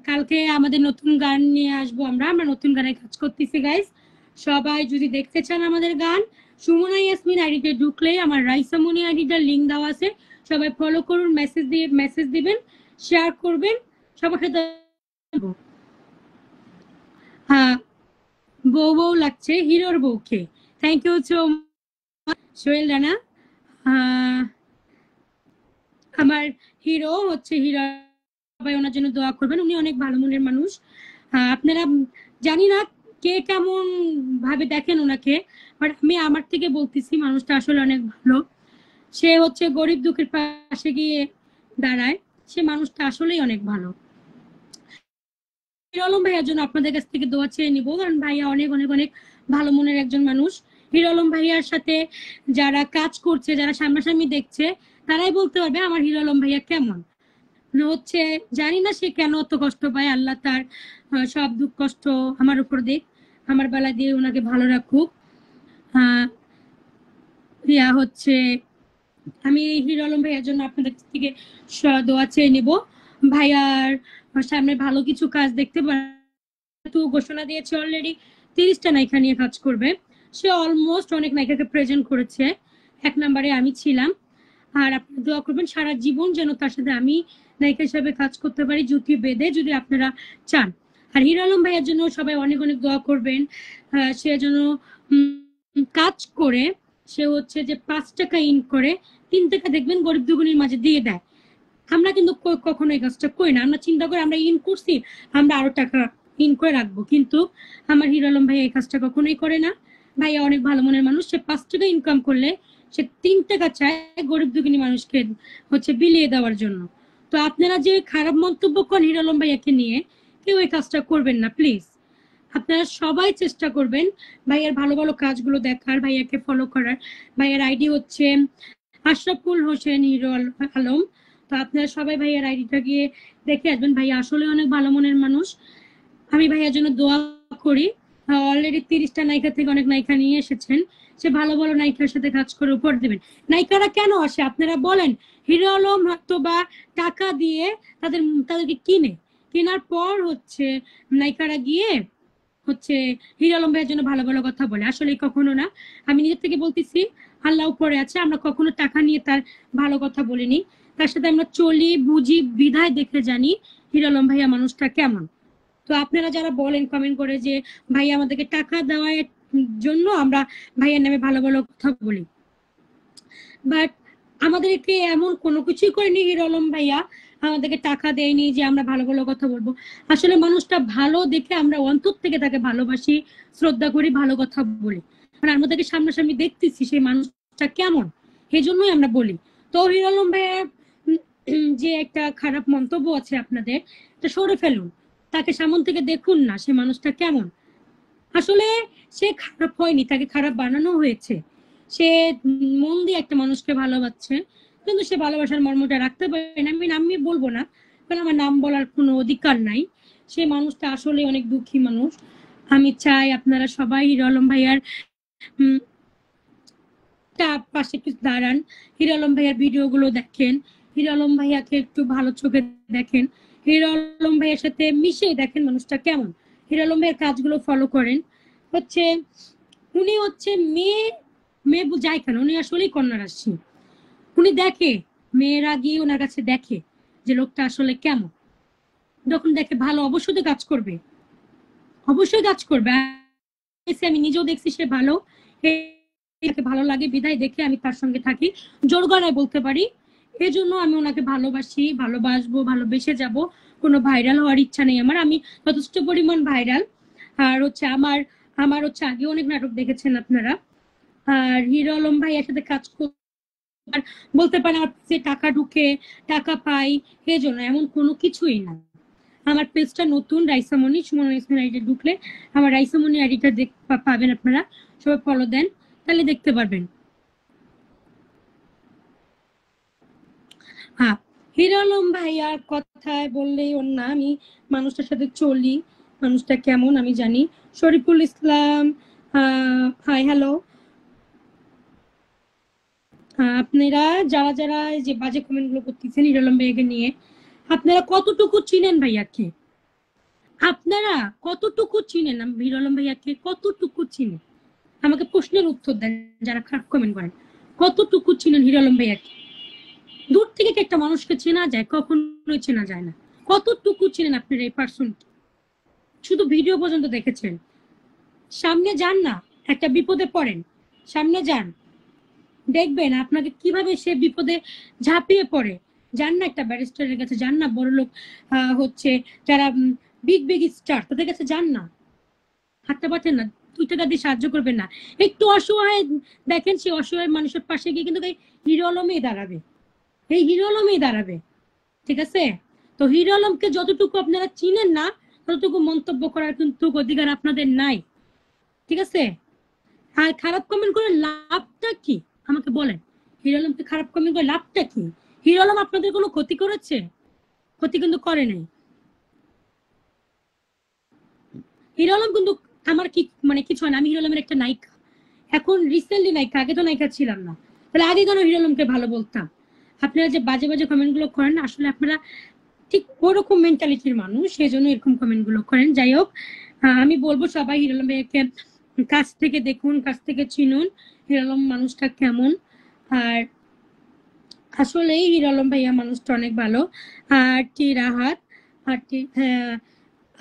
কালকে আমাদের নতুন গান নিয়ে আসবো, আমরা নতুন গানে কাজ করতেছি গাইস। সবাই যদি দেখতে চান আমাদের গান, সুমনা ইয়াসমিন আইডিতে ঢুকলে আমার রাইসামনি আইডিটার লিঙ্ক দেওয়া আছে, সবাই ফলো করুন, মেসেজ দিবেন, শেয়ার করবেন সবার সাথে। হ্যাঁ, বউ বউ লাগছে হিরোর বউকে। Thank you so much Sohel Rana. আমার হিরো হচ্ছে হিরো, সবাই ওনার জন্য দোয়া করবেন, উনি অনেক ভালো মনের মানুষ। আপনারা জানি না কে কেমন ভাবে দেখেন ওনাকে, বাট আমি আমার থেকে বলতেছি মানুষটা আসলে অনেক ভালো। সে হচ্ছে গরিব দুঃখের পাশে গিয়ে দাঁড়ায়, সে মানুষটা আসলেই অনেক ভালো। হিরো আলম ভাইয়ার জন্য আপনাদের কাছ থেকে দোয়া চেয়ে নিবো, কারণ ভাইয়া অনেক অনেক অনেক ভালো মনের একজন মানুষ। হিরো আলম ভাইয়ার সাথে যারা কাজ করছে, যারা সামনাসামনি দেখছে, তারাই বলতে পারবে আমার হিরো আলম ভাইয়া কেমন হচ্ছে। জানি না সে কেন অত কষ্ট পায়, আল্লাহ তার সব দুঃখ কষ্ট আমার উপর দেখ, আমার বেলা দিয়ে ওনাকে ভালো রাখুক। ইয়া হচ্ছে, আমি হিরো আলম ভাইয়ার জন্য আপনাদের থেকে দোয়া চেয়ে নিব। ভাইয়ার সামনে ভালো কিছু কাজ দেখতে তো ঘোষণা দিয়েছে অলরেডি 30টা নায়িকা নিয়ে কাজ করবে। সে অলমোস্ট অনেক নায়িকাকে প্রেজেন্ট করেছে, 1 নম্বরে আমি ছিলাম। আর আপনারা দোয়া করবেন সারা জীবন যেন তার সাথে আমি নায়িকা হিসাবে কাজ করতে পারি, জুতি বেঁধে, যদি আপনারা চান। আর হিরো আলম ভাইয়ের জন্য সবাই অনেক অনেক দোয়া করবেন, সে যেন কাজ করে, সে হচ্ছে যে 5 টাকা ইন করে 3 টাকা দেখবেন গরিব দুগুনির মাঝে দিয়ে দেয়। আমরা কিন্তু কখনো এই কাজটা করি না, আমরা চিন্তা করি আমরা ইন করছি, আমরা আরো টাকা ইন করে রাখবো, কিন্তু আমার হিরো আলম ভাই এই কাজটা কখনোই করে না। ভাইয়া অনেক ভালো মনের মানুষ, সে 5 টাকা ইনকাম করলে সে 3 টাকা চায় গরিব দুঃখী মানুষকে হচ্ছে বিলিয়ে দেওয়ার জন্য। তো আপনারা যে খারাপ মন্তব্য করেন হিরো আলম ভাইয়াকে নিয়ে, কেউ এই কাজটা করবেন না প্লিজ। আপনারা সবাই চেষ্টা করবেন ভাইয়ার ভালো ভালো কাজগুলো দেখার, ভাইয়াকে ফলো করার। ভাইয়ার আইডি হচ্ছে আশরাফুল হোসেন হিরো আলম। তো আপনারা সবাই ভাইয়ার আইডিটা গিয়ে দেখে আসবেন, ভাইয়া আসলে অনেক ভালো মনের মানুষ। আমি ভাইয়ার জন্য দোয়া করি। অলরেডি 30টা নায়িকা থেকে অনেক নায়িকা নিয়ে এসেছেন, সে ভালো ভালো নায়িকার সাথে কাজ করে উপর দেবেন। নায়িকারা কেন আসে আপনারা বলেন? হিরো আলম হয়তো বা টাকা দিয়ে তাদেরকে কেনার পর হচ্ছে নায়িকারা গিয়ে হচ্ছে হিরো আলম ভাইয়ের জন্য ভালো ভালো কথা বলে, আসলে কখনো না। আমি নিজের থেকে বলতেছি, আল্লাহ উপরে আছে, আমরা কখনো টাকা নিয়ে তার ভালো কথা বলিনি। তার সাথে আমরা চলি বুঝি বিধায় দেখে জানি হিরো আলম ভাইয়া মানুষটা কেমন। তো আপনারা যারা বলেন কমেন্ট করে যে ভাই আমাদেরকে টাকা দেওয়ার জন্য আমরা ভাইয়ের নামে ভালো ভালো কথা বলি, বাট আমাদেরকে এমন কোনো কিছুই করেনি হিরো আলম ভাইয়া, আমাদেরকে টাকা দেয়নি যে আমরা ভালো ভালো কথা বলবো। আসলে মানুষটা ভালো দেখে আমরা অন্তর থেকে তাকে ভালোবাসি, শ্রদ্ধা করি, ভালো কথা বলি। মানে আমরা তাকে সামনাসামনি দেখতেছি সেই মানুষটা কেমন, এই জন্যই আমরা বলি। তো হিরো আলম ভাইয়ের যে একটা খারাপ মন্তব্য আছে আপনাদের, তা সরে ফেলুন, তাকে সামন থেকে দেখুন না সে মানুষটা কেমন। আসলে সে খারাপ হয়নি, তাকে খারাপ বানানো হয়েছে। সে মন দিয়ে একটা মানুষকে ভালোবাসছে, কিন্তু সে ভালোবাসার মর্মটা রাখতে পারে না। আমি বলবো না, কারণ আমার নাম বলার কোনো অধিকার নাই। সে মানুষটা আসলে অনেক দুঃখী মানুষ। আমি চাই আপনারা সবাই হিরো আলম ভাইয়ার পাশে একটু দাঁড়ান, হিরো আলম ভাইয়ার ভিডিও গুলো দেখেন, হিরো আলম ভাইয়াকে একটু ভালো চোখে দেখেন, হিরো আলম ভাইয়ের সাথে মিশে দেখেন মানুষটা কেমন, হিরো আলম ভাইয়ের কাজগুলো ফলো করেন। হচ্ছে উনি হচ্ছে মেয়ে মেয়ে যায় কেন, উনি আসলেই কন্যা রাশি। উনি দেখে, মেয়েরা গিয়ে ওনার কাছে দেখে যে লোকটা আসলে কেমন। যখন দেখে ভালো, অবশ্যই কাজ করবে, অবশ্যই কাজ করবে। আমি নিজেও দেখছি সে ভালো, ভালো লাগে বিধায় দেখে আমি তার সঙ্গে থাকি, জোর গলায় বলতে পারি। এই জন্য আমি ওনাকে ভালোবাসি, ভালোবাসবো, ভালোবেসে যাব। কোনো ভাইরাল হওয়ার ইচ্ছা নেই আমার, আমি যথেষ্ট পরিমাণ ভাইরাল। আর হচ্ছে আমার আমার হচ্ছে আগে অনেক নাটক দেখেছেন আপনারা। আর হিরো আলম ভাইয়ের সাথে কাজ আর বলতে পারেন যে টাকা ঢুকে, টাকা পাই, এই জন্য এমন কোনো কিছুই না। আমার পেজটা নতুন, রাইসামণি, সুমন ইসমাইল আইডি ঢুকলে আমার রাইসামণি আইডিটা পাবেন আপনারা, সবাই ফলো দেন, তাহলে দেখতে পারবেন। হ্যাঁ, হিরো আলম ভাইয়ার কথায় বললেই ওর না, আমি মানুষটার সাথে চলি, মানুষটা কেমন আমি জানি। Shariful Islam, hi hello. আপনারা যারা যারা যে বাজে কমেন্ট গুলো করতেছেন হিরো আলম ভাইয়াকে নিয়ে, আপনারা কতটুকু চিনেন ভাইয়াকে? আপনারা কতটুকু চিনেন হিরো আলম ভাইয়াকে? কতটুকু চিনেন? আমাকে প্রশ্নের উত্তর দেন যারা খারাপ কমেন্ট করেন। কতটুকু চিনেন হিরো আলম ভাইয়াকে? দূর থেকে কি একটা মানুষকে চেনা যায়? কখনোই চেনা যায় না। কতটুকু চিনেন আপনারা এই পার্সনকে? শুধু ভিডিও পর্যন্ত দেখেছেন, সামনে যান না, একটা বিপদে পড়েন, সামনে যান, দেখবেন আপনাকে কিভাবে সে বিপদে ঝাঁপিয়ে পড়ে। যান না একটা ব্যারিস্টারের কাছে, যান না বড় লোক হচ্ছে যারা বিগ বিগ স্টার, তাদের কাছে যান না, হাঁটতে পারছেন না, 2 টাকা দিয়ে সাহায্য করবেন না, একটু অসহায় দেখেন, সেই অসহায় মানুষের পাশে গিয়ে কিন্তু এই হিরো আলমই দাঁড়াবে, এই হিরো আলমই দাঁড়াবে। ঠিক আছে? তো হিরো আলমকে যতটুকু আপনারা চিনেন না, ততটুকু মন্তব্য করার কিন্তু অধিকার আপনাদের নাই। ঠিক আছে? আর খারাপ কমেন্ট করে লাভটা কি আমাকে বলেন? হিরো আলমকে খারাপ কমেন্ট করে লাভটা কি? হিরো আলম আপনাদের কোনো ক্ষতি করেছে? ক্ষতি কিন্তু করে নাই। হিরো আলম কিন্তু আমার কি মানে কিছু হয় না, আমি হিরো আলমের একটা নায়িকা, এখন রিসেন্টলি নায়িকা, আগে তো নায়িকা ছিলাম না। তাহলে আগে কেন হিরো আলমকে ভালো বলতাম? আপনারা যে বাজে বাজে কমেন্ট গুলো করেন, আসলে আপনারা ঠিক ওরকম মেন্টালিটির মানুষ, সেই জন্য এরকম কমেন্ট গুলো করেন। যাই হোক, আমি বলবো সবাই হিরো আলম ভাইয়াকে কাছ থেকে দেখুন, কাছ থেকে চিনুন হিরো আলম মানুষটা কেমন। আর আসলে হিরো আলম ভাইয়া মানুষটা অনেক ভালো। আর টি রাহাত, আর টি, হ্যাঁ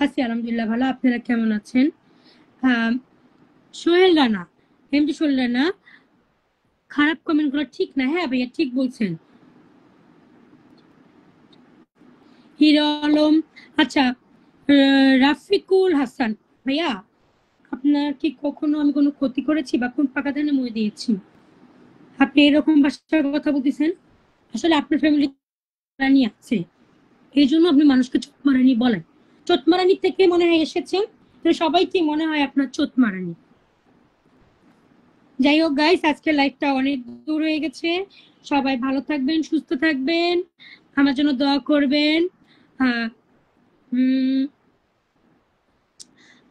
আছি আলহামদুলিল্লাহ ভালো, আপনারা কেমন আছেন? সোহেল রানা, এমডি সোহেল রানা, খারাপ কমেন্ট গুলো ঠিক না। হ্যাঁ ভাইয়া ঠিক বলছেন। হিরো আলম, আচ্ছা, রাফিকুল হাসান ভাইয়া, আপনার কি কখনো আমি কোনো ক্ষতি করেছি বা কোন পাকা ধানে মই দিয়েছি? আপনি এরকম ভাষার কথা বলতেছেন। আসলে আপনার ফ্যামিলি রানী আছে, এই জন্য আপনি মানুষকে চোটমারানি বলেন। চোটমারানি থেকে মনে হয় এসেছেন, সবাইকে মনে হয় আপনার চোটমারানি। যাই হোক গাইস, আজকে লাইফটা অনেক দূর হয়ে গেছে। সবাই ভালো থাকবেন, সুস্থ থাকবেন, আমার জন্য দোয়া করবেন।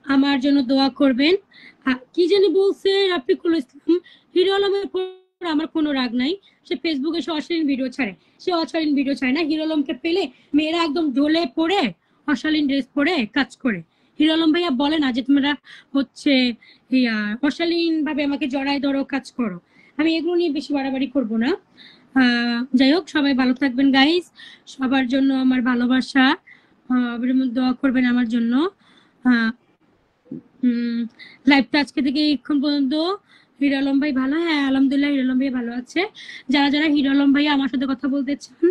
আমার জন্য দোয়া করবেন। কি জানি বলছে রাফিকুল ইসলাম, হিরো আলমের উপর আমার কোনো রাগ নাই, সে ফেসবুকে সে অশালীন ভিডিও ছাড়ে, সে অশালীন ভিডিও ছাড়ে না। হিরো আলমকে পেলে মেয়েরা একদম ঢলে পড়ে অশালীন ড্রেস পরে কাজ করে। হিরো আলম ভাইয়া বলে না যে তোমরা হচ্ছে অশালীন ভাবে আমাকে জড়ায় ধরো, কাজ করো। আমি এগুলো নিয়ে বেশি বাড়াবাড়ি করব না। যাই হোক, সবাই ভালো থাকবেন গাইস, সবার জন্য আমার ভালোবাসা, দোয়া করবেন আমার জন্য। লাইভটা আজকে থেকে এখন পর্যন্ত হিরো আলম ভাই ভালো? হ্যাঁ আলহামদুলিল্লাহ হিরো আলম ভাই ভালো আছে। যারা যারা হিরো আলম ভাই আমার সাথে কথা বলতে চান,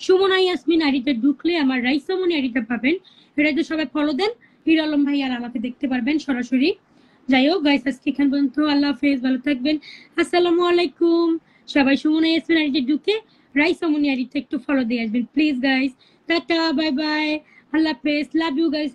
সুমনা ইয়াসমিন আইডিতে ঢুকলে আমার রাইসামনি আইডিটা পাবেন, এটাতে সবাই ফলো দেন, হিরো আলম ভাই আর আমাকে দেখতে পারবেন সরাসরি। যাই হোক গাইস, আজকে এখান পর্যন্ত, আল্লাহ হাফেজ, ভালো থাকবেন, আসসালামু আলাইকুম। সবাই সুমনা ইয়াসমিন আইডিতে ঢুকে রাইসামনি আইডিতে একটু ফলো দিয়ে আসবেন please guys. Tata, bye bye, আল্লাহ হাফেজ, লাভ ইউ গাইস।